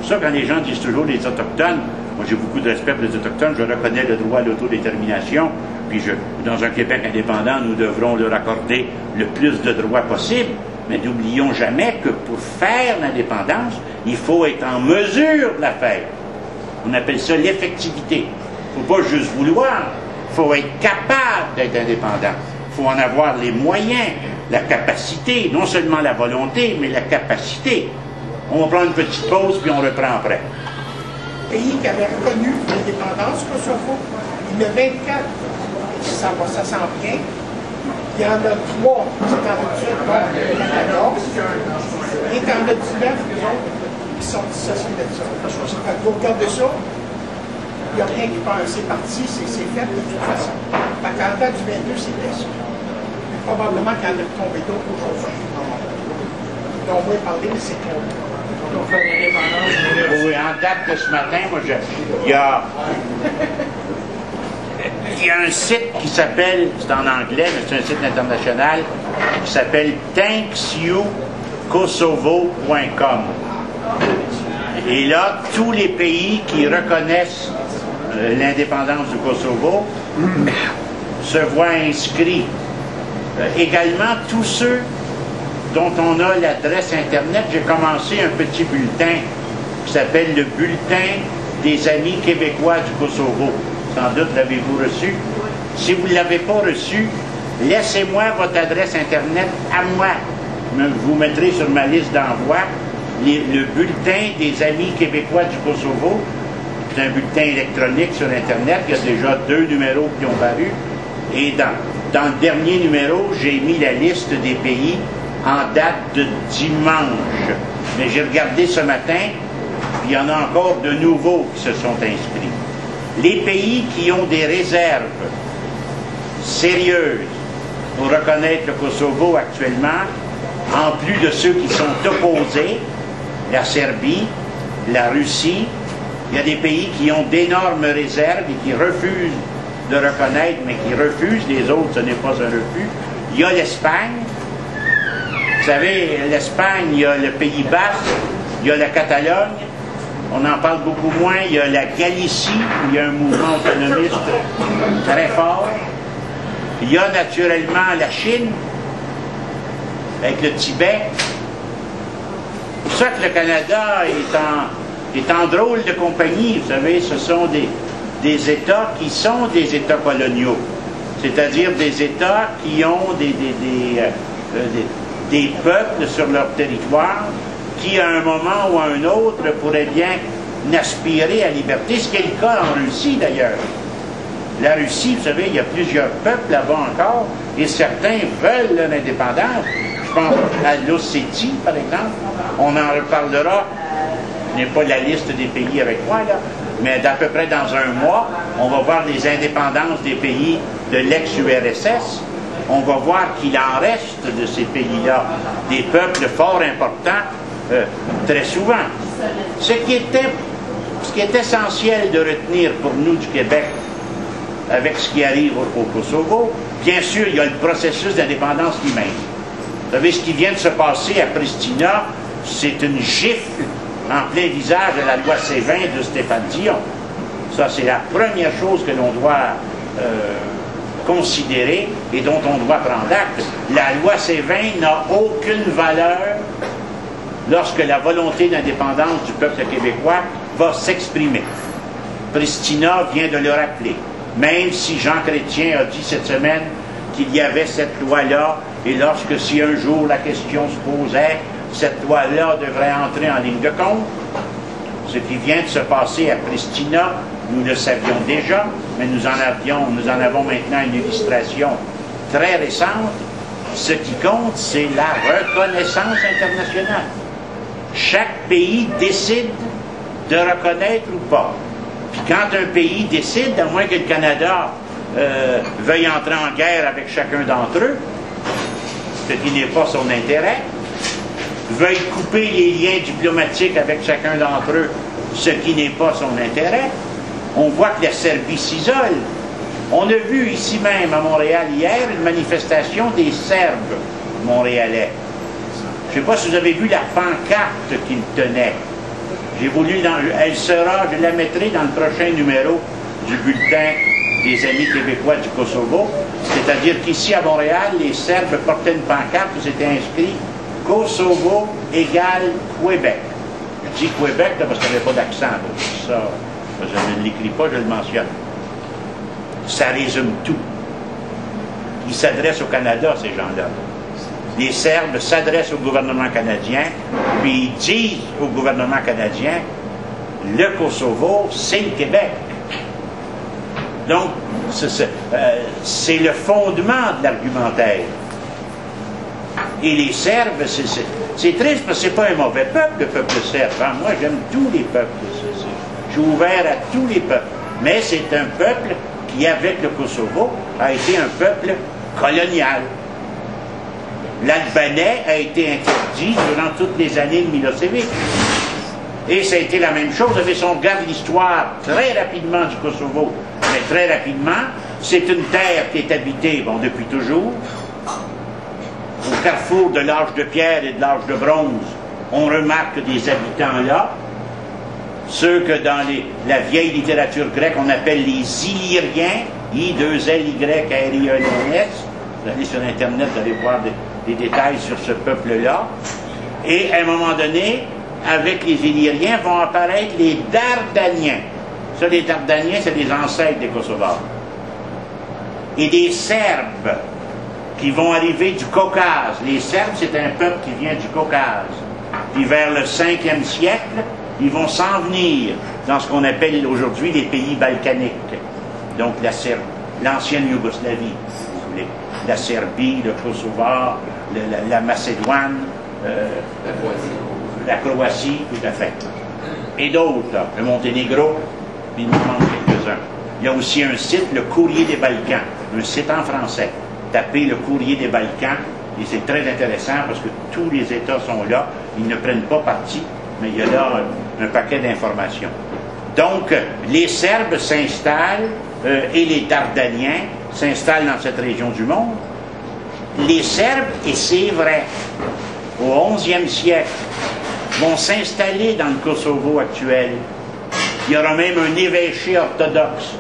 C'est pour ça quand les gens disent toujours les Autochtones, moi j'ai beaucoup de respect pour les Autochtones, je reconnais le droit à l'autodétermination, puis dans un Québec indépendant, nous devrons leur accorder le plus de droits possible, mais n'oublions jamais que pour faire l'indépendance, il faut être en mesure de la faire. On appelle ça l'effectivité. Il ne faut pas juste vouloir, il faut être capable d'être indépendant. Il faut en avoir les moyens, la capacité, non seulement la volonté, mais la capacité. On va prendre une petite pause, puis on reprend après.
Pays qui avait reconnu l'indépendance, Kosovo, il y en a 24, ça s'en vient. Il y en a 3, c'est en rupture, donc la 14. Et il y en a 19, eux autres, qui sont dissociés de ça. Au regard de ça, il n'y a rien qui passe. C'est parti, c'est fait de toute façon. Fait qu'en date du 22, c'était ça. Probablement qu'il y en a tombé d'autres aujourd'hui. Ils ont moins parlé, mais c'est tombé.
Oui, en date de ce matin, moi, il y a un site qui s'appelle, c'est en anglais, mais c'est un site international, qui s'appelle thanksyokosovo.com. Et là, tous les pays qui reconnaissent l'indépendance du Kosovo se voient inscrits. Également, tous ceux dont on a l'adresse Internet, j'ai commencé un petit bulletin qui s'appelle le Bulletin des Amis québécois du Kosovo. Sans doute l'avez-vous reçu. Si vous ne l'avez pas reçu, laissez-moi votre adresse Internet à moi. Vous mettrez sur ma liste d'envoi le Bulletin des Amis québécois du Kosovo. C'est un bulletin électronique sur Internet. Il y a déjà 2 numéros qui ont paru. Et dans le dernier numéro, j'ai mis la liste des pays en date de dimanche. Mais j'ai regardé ce matin, il y en a encore de nouveaux qui se sont inscrits. Les pays qui ont des réserves sérieuses pour reconnaître le Kosovo actuellement, en plus de ceux qui sont opposés, la Serbie, la Russie, il y a des pays qui ont d'énormes réserves et qui refusent de reconnaître, mais qui refusent, les autres, ce n'est pas un refus. Il y a l'Espagne. Vous savez, l'Espagne, il y a le Pays Basque, il y a la Catalogne, on en parle beaucoup moins, il y a la Galicie, où il y a un mouvement autonomiste très fort. Il y a naturellement la Chine, avec le Tibet. C'est pour ça que le Canada est en drôle de compagnie. Vous savez, ce sont des États qui sont des États coloniaux, c'est-à-dire des États qui ont des peuples sur leur territoire qui, à un moment ou à un autre, pourraient bien aspirer à la liberté, ce qui est le cas en Russie d'ailleurs. La Russie, vous savez, il y a plusieurs peuples là-bas encore, et certains veulent leur indépendance. Je pense à l'Ossétie, par exemple. On en reparlera. Je n'ai pas la liste des pays avec moi, là, mais d'à peu près dans un mois, on va voir les indépendances des pays de l'ex-URSS. On va voir qu'il en reste de ces pays-là des peuples fort importants, très souvent. Ce qui est essentiel de retenir pour nous du Québec, avec ce qui arrive au Kosovo, bien sûr, il y a le processus d'indépendance lui-même. Vous savez, ce qui vient de se passer à Pristina, c'est une gifle en plein visage de la loi C-20 de Stéphane Dion. Ça, c'est la première chose que l'on doit considérer et dont on doit prendre acte. La loi C-20 n'a aucune valeur lorsque la volonté d'indépendance du peuple québécois va s'exprimer. Pristina vient de le rappeler, même si Jean Chrétien a dit cette semaine qu'il y avait cette loi-là, et lorsque si un jour la question se posait, cette loi-là devrait entrer en ligne de compte. Ce qui vient de se passer à Pristina, nous le savions déjà, mais nous en avons maintenant une illustration très récente. Ce qui compte, c'est la reconnaissance internationale. Chaque pays décide de reconnaître ou pas. Puis quand un pays décide, à moins que le Canada veuille entrer en guerre avec chacun d'entre eux, ce qui n'est pas son intérêt, veuille couper les liens diplomatiques avec chacun d'entre eux, ce qui n'est pas son intérêt, on voit que la Serbie s'isole. On a vu ici même à Montréal hier une manifestation des Serbes montréalais. Je ne sais pas si vous avez vu la pancarte qu'ils tenaient. J'ai voulu, je la mettrai dans le prochain numéro du bulletin des Amis québécois du Kosovo. C'est-à-dire qu'ici à Montréal, les Serbes portaient une pancarte où c'était inscrit Kosovo égale Québec. Je dis Québec parce qu'il n'y avait pas d'accent. Ça, je ne l'écris pas, je le mentionne. Ça résume tout. Ils s'adressent au Canada, ces gens-là. Les Serbes s'adressent au gouvernement canadien, puis ils disent au gouvernement canadien, le Kosovo, c'est le Québec. Donc, c'est le fondement de l'argumentaire. Et les Serbes, c'est triste parce que c'est pas un mauvais peuple, le peuple serbe. Hein? Moi, j'aime tous les peuples. Je suis ouvert à tous les peuples. Mais c'est un peuple qui, avec le Kosovo, a été un peuple colonial. L'albanais a été interdit durant toutes les années de Milosevic. Et ça a été la même chose. Si on regarde l'histoire très rapidement du Kosovo, mais très rapidement, c'est une terre qui est habitée, bon, depuis toujours. Au carrefour de l'âge de pierre et de l'âge de bronze, on remarque des habitants là, ceux que dans la vieille littérature grecque on appelle les Illyriens, I2LY-R-I-E-N-S. Vous allez sur Internet, vous allez voir des détails sur ce peuple-là. Et à un moment donné, avec les Illyriens vont apparaître les Dardaniens. Ça, les Dardaniens, c'est les ancêtres des Kosovars. Et des Serbes qui vont arriver du Caucase. Les Serbes, c'est un peuple qui vient du Caucase. Puis vers le 5e siècle, ils vont s'en venir dans ce qu'on appelle aujourd'hui les pays balkaniques. Donc l'ancienne Yougoslavie, si vous voulez. La Serbie, le Kosovo, la Macédoine, la Croatie, tout à fait. Et d'autres, là, le Monténégro, il nous manque quelques-uns. Il y a aussi un site, le Courrier des Balkans, un site en français. Tapez le Courrier des Balkans, et c'est très intéressant parce que tous les États sont là, ils ne prennent pas parti, mais il y a là un paquet d'informations. Donc, les Serbes s'installent, et les Dardaniens s'installent dans cette région du monde. Les Serbes, et c'est vrai, au XIe siècle, vont s'installer dans le Kosovo actuel. Il y aura même un évêché orthodoxe.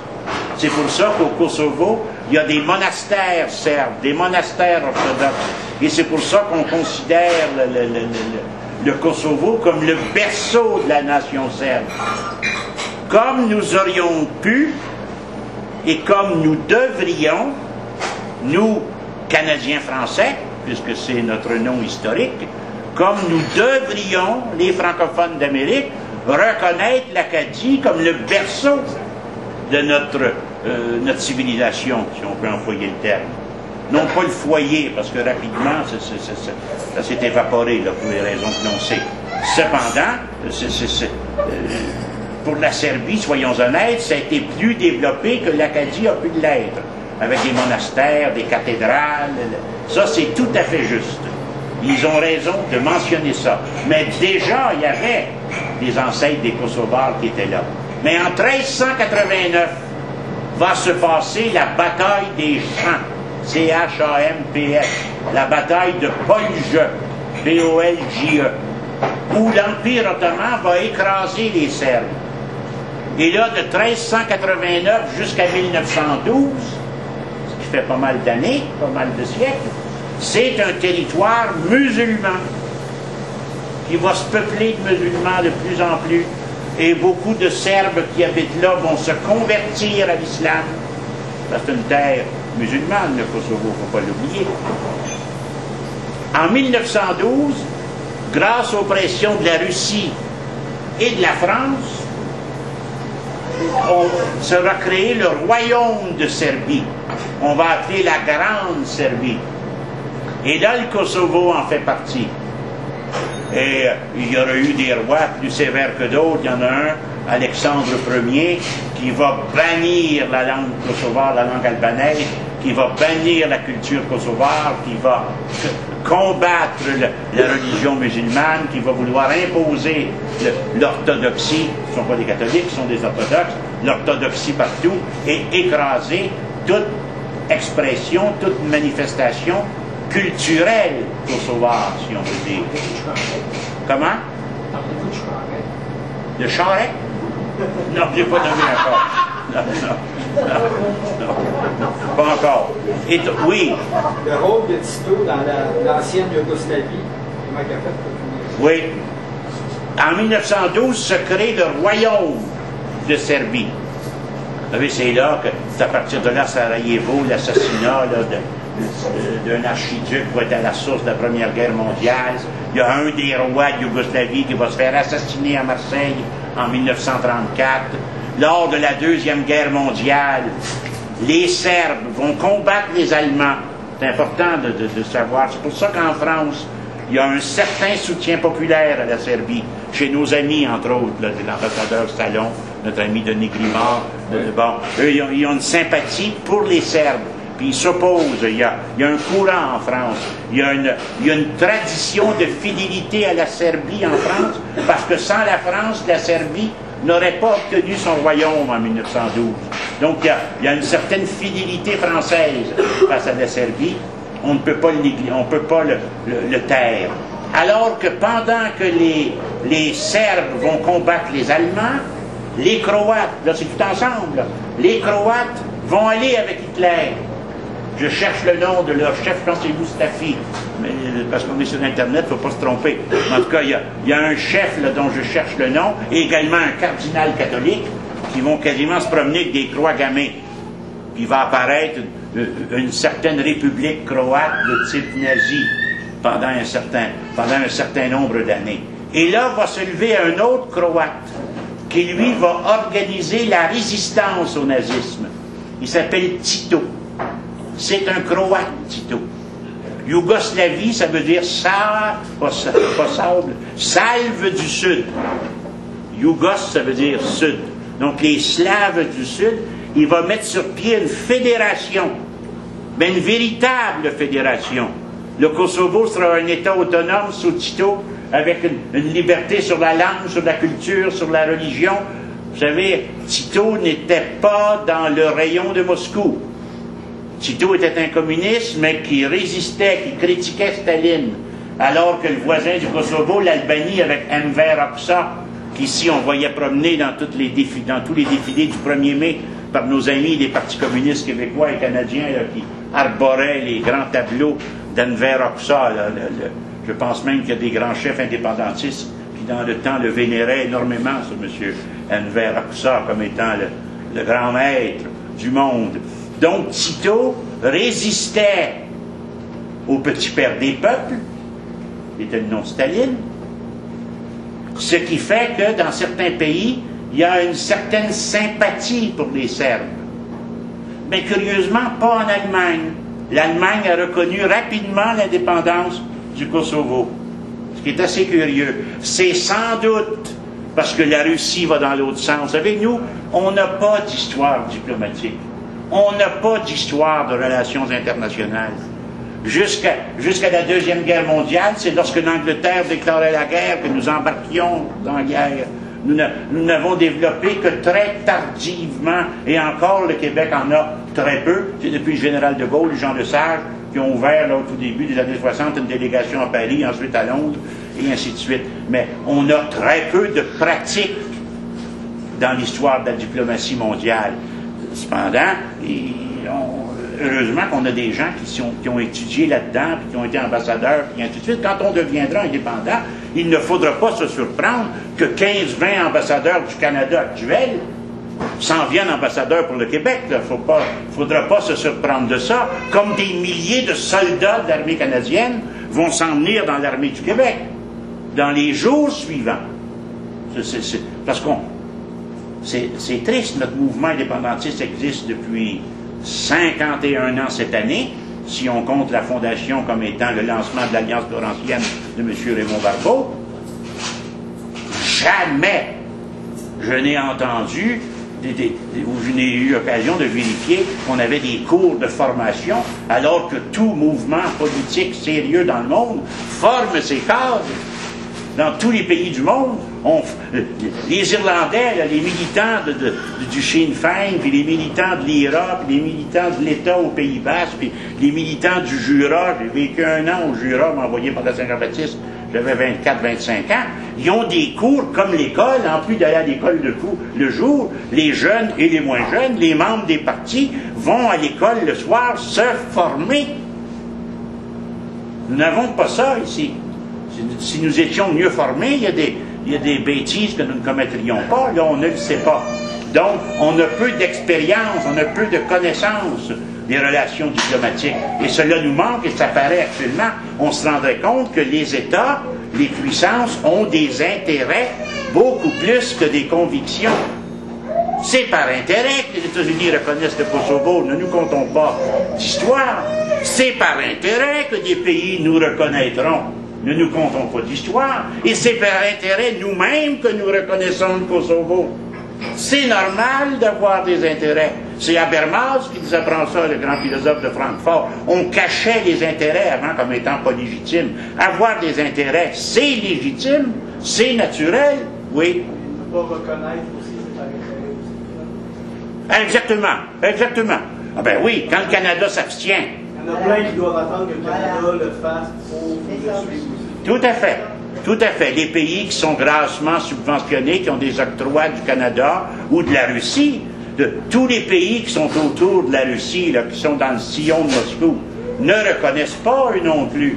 C'est pour ça qu'au Kosovo, il y a des monastères serbes, des monastères orthodoxes. Et c'est pour ça qu'on considère le Kosovo comme le berceau de la nation serbe. Comme nous aurions pu, et comme nous devrions, nous, Canadiens français, puisque c'est notre nom historique, comme nous devrions, les francophones d'Amérique, reconnaître l'Acadie comme le berceau de notre civilisation, si on peut employer le terme. Non pas le foyer, parce que rapidement, ça s'est évaporé, là, pour les raisons que l'on sait. Cependant, pour la Serbie, soyons honnêtes, ça a été plus développé que l'Acadie a pu l'être, avec des monastères, des cathédrales. Ça, c'est tout à fait juste. Ils ont raison de mentionner ça. Mais déjà, il y avait des ancêtres des Kosovars qui étaient là. Mais en 1389, va se passer la bataille des Champs, C-H-A-M-P-S, la bataille de Polje, P-O-L-J-E, où l'Empire ottoman va écraser les Serbes. Et là, de 1389 jusqu'à 1912, ce qui fait pas mal d'années, pas mal de siècles, c'est un territoire musulman. qui va se peupler de musulmans de plus en plus, et beaucoup de Serbes qui habitent là vont se convertir à l'islam. C'est une terre musulmane, le Kosovo, il ne faut pas l'oublier. En 1912, grâce aux pressions de la Russie et de la France, on sera créé le royaume de Serbie. On va appeler la Grande Serbie. Et là, le Kosovo en fait partie. Et il y aura eu des rois plus sévères que d'autres. Il y en a un, Alexandre Ier, qui va bannir la langue kosovare, la langue albanaise, qui va bannir la culture kosovare, qui va combattre la religion musulmane, qui va vouloir imposer l'orthodoxie, ce ne sont pas des catholiques, ce sont des orthodoxes, l'orthodoxie partout, et écraser toute expression, toute manifestation culturelle kosovare, si on veut dire. Comment? Le charret? Non, je n'ai pas nommé encore. Non, pas encore. Et oui.
Le rôle de Tito dans l'ancienne Yougoslavie, comment il a fait pour finir?
Oui. En 1912 se crée le royaume de Serbie. Vous savez, c'est là que, c'est à partir de là, Sarajevo, l'assassinat d'un archiduc va être à la source de la Première Guerre mondiale. Il y a un des rois de Yougoslavie qui va se faire assassiner à Marseille en 1934. Lors de la Deuxième Guerre mondiale, les Serbes vont combattre les Allemands. C'est important de savoir. C'est pour ça qu'en France, il y a un certain soutien populaire à la Serbie. Chez nos amis, entre autres, l'ambassadeur Stallone, notre ami Denis Grimard, bon, eux, ils ont une sympathie pour les Serbes. Puis ils s'opposent. Il y a un courant en France. Il y a une tradition de fidélité à la Serbie en France, parce que sans la France, la Serbie n'aurait pas obtenu son royaume en 1912. Donc il y a une certaine fidélité française face à la Serbie. On ne peut pas le taire. Alors que pendant que les Serbes vont combattre les Allemands, les Croates, là c'est tout ensemble, là, les Croates vont aller avec Hitler. Je cherche le nom de leur chef, je pense que c'est Mustafi, mais, parce qu'on est sur Internet, il ne faut pas se tromper. En tout cas, il y a un chef là, dont je cherche le nom, et également un cardinal catholique, qui vont quasiment se promener avec des croix gammées. Il va apparaître une certaine république croate de type nazi pendant un certain nombre d'années. Et là va se lever un autre croate, qui lui va organiser la résistance au nazisme. Il s'appelle Tito. C'est un croate, Tito. Yougoslavie, ça veut dire pas sable, salve du Sud. Yougos, ça veut dire Sud. Donc les Slaves du Sud, il va mettre sur pied une fédération, mais une véritable fédération. Le Kosovo sera un État autonome sous Tito, avec une liberté sur la langue, sur la culture, sur la religion. Vous savez, Tito n'était pas dans le rayon de Moscou. Tito était un communiste, mais qui résistait, qui critiquait Staline, alors que le voisin du Kosovo, l'Albanie, avec Enver Hoxha, qu'ici on voyait promener dans tous les défilés du 1er mai par nos amis des partis communistes québécois et canadiens là, qui arboraient les grands tableaux d'Enver Hoxha. Je pense même qu'il y a des grands chefs indépendantistes qui, dans le temps, le vénéraient énormément, ce monsieur Enver Hoxha, comme étant le grand maître du monde. Donc Tito résistait au petit père des peuples, qui était le nom de Staline, ce qui fait que dans certains pays, il y a une certaine sympathie pour les Serbes. Mais curieusement, pas en Allemagne. L'Allemagne a reconnu rapidement l'indépendance du Kosovo, ce qui est assez curieux. C'est sans doute parce que la Russie va dans l'autre sens. Vous savez, nous, on n'a pas d'histoire diplomatique. On n'a pas d'histoire de relations internationales. Jusqu'à la Deuxième Guerre mondiale, c'est lorsque l'Angleterre déclarait la guerre que nous embarquions dans la guerre. Nous n'avons développé que très tardivement, et encore le Québec en a très peu. C'est depuis le général de Gaulle, Jean Lesage, qui ont ouvert là, au tout début des années 60 une délégation à Paris, ensuite à Londres, et ainsi de suite. Mais on a très peu de pratique dans l'histoire de la diplomatie mondiale. Cependant, heureusement qu'on a des gens qui ont étudié là-dedans, puis qui ont été ambassadeurs, puis ainsi de suite. Quand on deviendra indépendant, il ne faudra pas se surprendre que 15-20 ambassadeurs du Canada actuel s'en viennent ambassadeurs pour le Québec. Il ne faudra pas se surprendre de ça, comme des milliers de soldats de l'armée canadienne vont s'en venir dans l'armée du Québec dans les jours suivants. Parce qu'on... C'est triste, notre mouvement indépendantiste existe depuis 51 ans cette année, si on compte la fondation comme étant le lancement de l'Alliance laurentienne de M. Raymond Barbeau. Jamais je n'ai entendu, ou je n'ai eu l'occasion de vérifier qu'on avait des cours de formation, alors que tout mouvement politique sérieux dans le monde forme ses cadres. Dans tous les pays du monde, les Irlandais, là, les militants du Sinn Féin, puis les militants de l'IRA, puis les militants de l'État aux Pays-Basques, puis les militants du Jura, j'ai vécu 1 an au Jura, m'envoyé par la Saint-Jean-Baptiste, j'avais 24-25 ans, ils ont des cours comme l'école, en plus d'aller à l'école le jour, les jeunes et les moins jeunes, les membres des partis vont à l'école le soir se former. Nous n'avons pas ça ici. Si nous étions mieux formés, il y a des bêtises que nous ne commettrions pas. Là, on ne le sait pas. Donc, on a peu d'expérience, on a peu de connaissances des relations diplomatiques. Et cela nous manque, et ça paraît actuellement. On se rendrait compte que les États, les puissances, ont des intérêts beaucoup plus que des convictions. C'est par intérêt que les États-Unis reconnaissent le Kosovo. Ne nous comptons pas d'histoire. C'est par intérêt que des pays nous reconnaîtront. Ne nous comptons pas d'histoire, et c'est par intérêt nous-mêmes que nous reconnaissons le Kosovo. C'est normal d'avoir des intérêts. C'est Habermas qui nous apprend ça, le grand philosophe de Francfort. On cachait les intérêts avant comme étant pas légitimes. Avoir des intérêts, c'est légitime, c'est naturel, oui.
On ne peut pas reconnaître aussi, c'est par intérêt aussi.
Exactement, exactement. Ah ben oui, quand le Canada s'abstient.
Il y en a plein qui doivent attendre que le Canada le fasse pour le suivre.
Tout à fait. Tout à fait. Les pays qui sont grassement subventionnés, qui ont des octrois du Canada ou de la Russie, tous les pays qui sont autour de la Russie, là, qui sont dans le sillon de Moscou, ne reconnaissent pas eux non plus.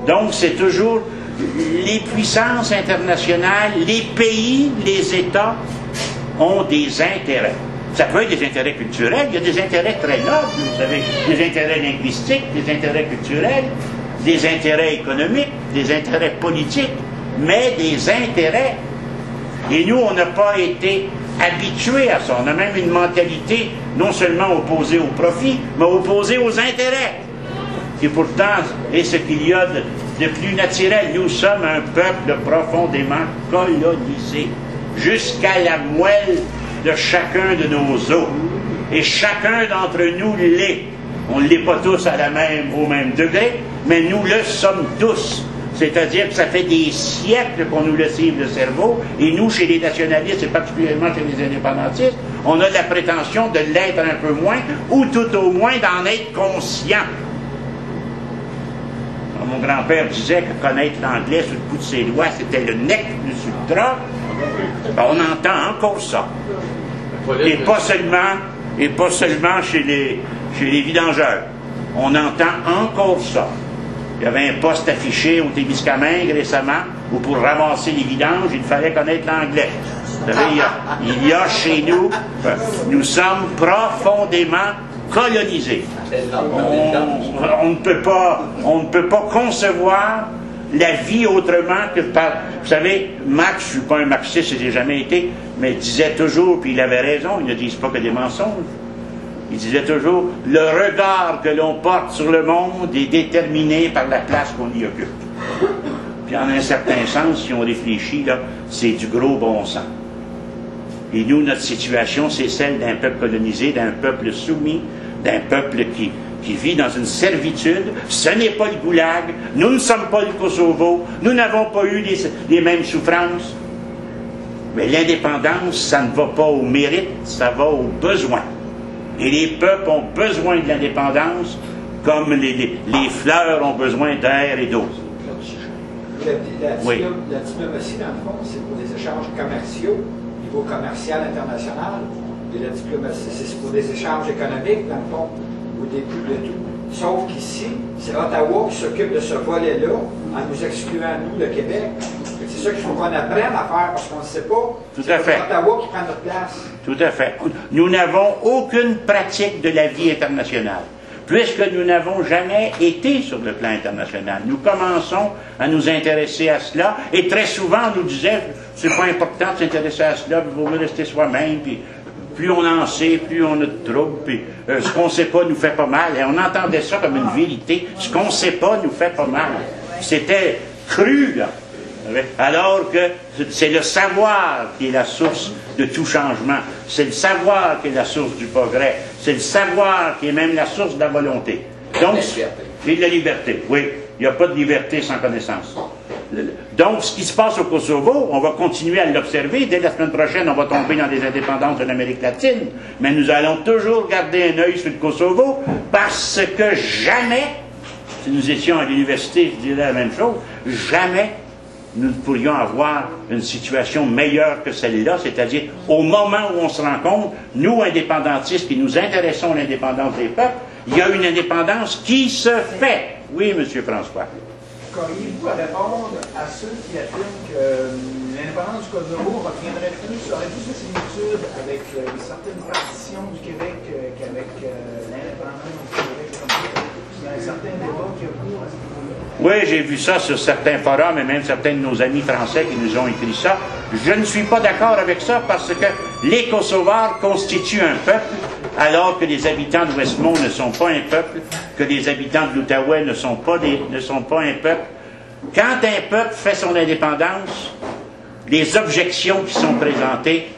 Donc c'est toujours les puissances internationales, les pays, les États ont des intérêts. Ça peut être des intérêts culturels, il y a des intérêts très nobles, vous savez, des intérêts linguistiques, des intérêts culturels, des intérêts économiques, des intérêts politiques, mais des intérêts. Et nous, on n'a pas été habitués à ça. On a même une mentalité non seulement opposée au profit, mais opposée aux intérêts. Et pourtant, et ce qu'il y a de plus naturel, nous sommes un peuple profondément colonisé, jusqu'à la moelle de chacun de nos os. Et chacun d'entre nous l'est. On ne l'est pas tous au même degré, mais nous le sommes tous. C'est-à-dire que ça fait des siècles qu'on nous lessive le cerveau, et nous, chez les nationalistes, et particulièrement chez les indépendantistes, on a la prétention de l'être un peu moins, ou tout au moins d'en être conscient. Alors, mon grand-père disait que connaître l'anglais sur le bout de ses doigts, c'était le nec plus ultra. Ben, on entend encore ça. Et pas seulement chez les vidangeurs. On entend encore ça. Il y avait un poste affiché au Témiscamingue récemment où pour ramasser les vidanges, il fallait connaître l'anglais. Vous savez, il y a chez nous, nous sommes profondément colonisés. On ne peut pas concevoir la vie autrement que par... Vous savez, Marx, je ne suis pas un marxiste, je n'ai jamais été, mais il disait toujours, puis il avait raison, ils ne disent pas que des mensonges. Il disait toujours, le regard que l'on porte sur le monde est déterminé par la place qu'on y occupe. Puis en un certain sens, si on réfléchit, là, c'est du gros bon sens. Et nous, notre situation, c'est celle d'un peuple colonisé, d'un peuple soumis, d'un peuple qui vit dans une servitude. Ce n'est pas le goulag, nous ne sommes pas le Kosovo, nous n'avons pas eu les mêmes souffrances. Mais l'indépendance, ça ne va pas au mérite, ça va au besoin. Et les peuples ont besoin de l'indépendance comme les fleurs ont besoin d'air et d'eau.
Oui. La diplomatie, dans le fond, c'est pour des échanges commerciaux, au niveau commercial international. Et la diplomatie, c'est pour des échanges économiques, dans le fond, au début de tout. Sauf qu'ici, c'est Ottawa qui s'occupe de ce volet-là, en nous excluant, nous, le Québec. ça qu'il faut qu'on apprenne à faire, parce qu'on ne sait pas.
Tout à fait.
C'est Ottawa qui prend notre place.
Tout à fait. Nous n'avons aucune pratique de la vie internationale, puisque nous n'avons jamais été sur le plan international. Nous commençons à nous intéresser à cela, et très souvent on nous disait, c'est pas important de s'intéresser à cela, il vaut mieux rester soi-même, puis plus on en sait, plus on a de troubles, puis ce qu'on ne sait pas nous fait pas mal. Et on entendait ça comme une vérité. Ce qu'on ne sait pas nous fait pas mal. C'était cru, là. Alors que c'est le savoir qui est la source de tout changement. C'est le savoir qui est la source du progrès. C'est le savoir qui est même la source de la volonté. Donc, et de la liberté, oui. Il n'y a pas de liberté sans connaissance. Donc, ce qui se passe au Kosovo, on va continuer à l'observer. Dès la semaine prochaine, on va tomber dans des indépendances de l'Amérique latine. Mais nous allons toujours garder un œil sur le Kosovo parce que jamais, si nous étions à l'université, je dirais la même chose, jamais nous pourrions avoir une situation meilleure que celle-là, c'est-à-dire au moment où on se rend compte, nous, indépendantistes, qui nous intéressons à l'indépendance des peuples, il y a une indépendance qui se fait. Oui, M. François.
Qu'auriez-vous à répondre à ceux qui affirment que l'indépendance du Kosovo aurait plus de similitudes avec certaines partitions du Québec qu'avec l'indépendance du Québec? Il y a un certain débat qui a cours à ce niveau-là.
Oui, j'ai vu ça sur certains forums et même certains de nos amis français qui nous ont écrit ça. Je ne suis pas d'accord avec ça parce que les Kosovars constituent un peuple alors que les habitants de Westmont ne sont pas un peuple, que les habitants de l'Outaouais ne sont pas un peuple. Quand un peuple fait son indépendance, les objections qui sont présentées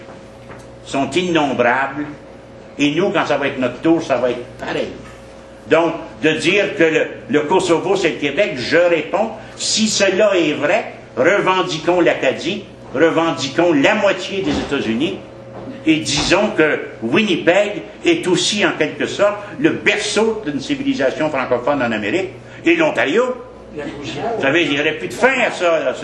sont innombrables et nous, quand ça va être notre tour, ça va être pareil. Donc, de dire que le Kosovo, c'est le Québec, je réponds, si cela est vrai, revendiquons l'Acadie, revendiquons la moitié des États-Unis, et disons que Winnipeg est aussi, en quelque sorte, le berceau d'une civilisation francophone en Amérique, et l'Ontario. Vous savez, il n'y aurait plus de fin à ça. Là.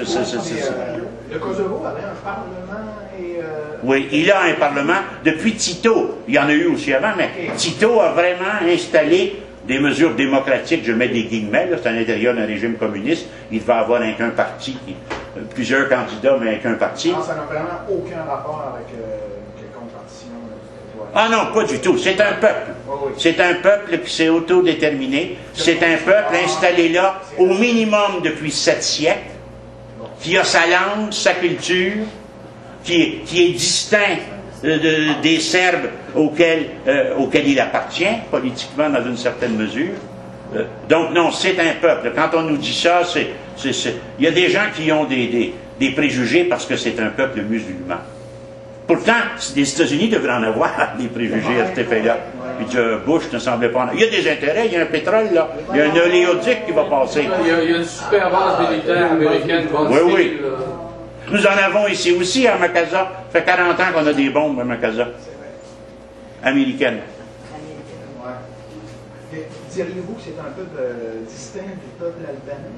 Le Kosovo avait un parlement et...
Oui, il a un parlement depuis Tito. Il y en a eu aussi avant, mais Tito a vraiment installé des mesures démocratiques, je mets des guillemets, c'est à l'intérieur d'un régime communiste, il va avoir un parti, plusieurs candidats, mais avec un parti.
Non, ça n'a vraiment aucun rapport avec quelconque partition.
Ah non, pas du tout, c'est un peuple.
Oh, oui.
C'est un peuple qui s'est autodéterminé, c'est un peuple installé là au minimum depuis 7 siècles, qui a sa langue, sa culture, qui est distinct des Serbes auxquels il appartient, politiquement dans une certaine mesure. Donc non, c'est un peuple. Quand on nous dit ça, il y a des gens qui ont des préjugés parce que c'est un peuple musulman. Pourtant, les États-Unis devraient en avoir des préjugés à cet effet-là. Puis Bush ne semblait pas en avoir. Il y a des intérêts, il y a un pétrole là, il y a un oléoduc qui va passer.
Il y a une super base militaire américaine.
Oui, oui. Nous en avons ici aussi à Macasa. Ça fait 40 ans qu'on a des bombes à Macasa. Américaines.
Ouais. Diriez-vous que c'est un peuple distinct du peuple albanais?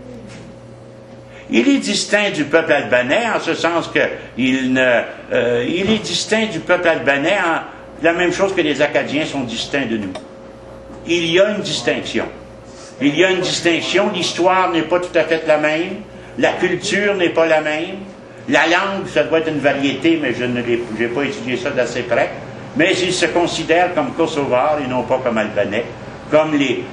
Il est distinct du peuple albanais en ce sens que il est distinct du peuple albanais en la même chose que les Acadiens sont distincts de nous. Il y a une distinction. Il y a une distinction. L'histoire n'est pas tout à fait la même. La culture n'est pas la même. La langue, ça doit être une variété, mais je n'ai pas étudié ça d'assez près. Mais ils se considèrent comme Kosovars et non pas comme Albanais. Comme les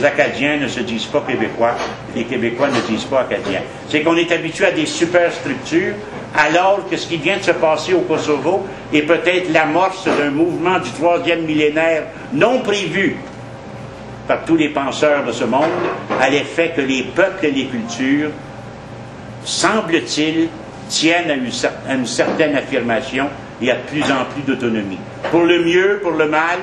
Acadiens ne se disent pas Québécois, les Québécois ne disent pas Acadiens. C'est qu'on est habitué à des superstructures, alors que ce qui vient de se passer au Kosovo est peut-être l'amorce d'un mouvement du 3e millénaire non prévu par tous les penseurs de ce monde, à l'effet que les peuples et les cultures, semble-t-il, tiennent à une certaine affirmation et à de plus en plus d'autonomie. Pour le mieux, pour le mal,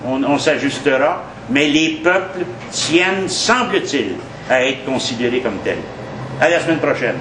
on s'ajustera, mais les peuples tiennent, semble-t-il, à être considérés comme tels. À la semaine prochaine.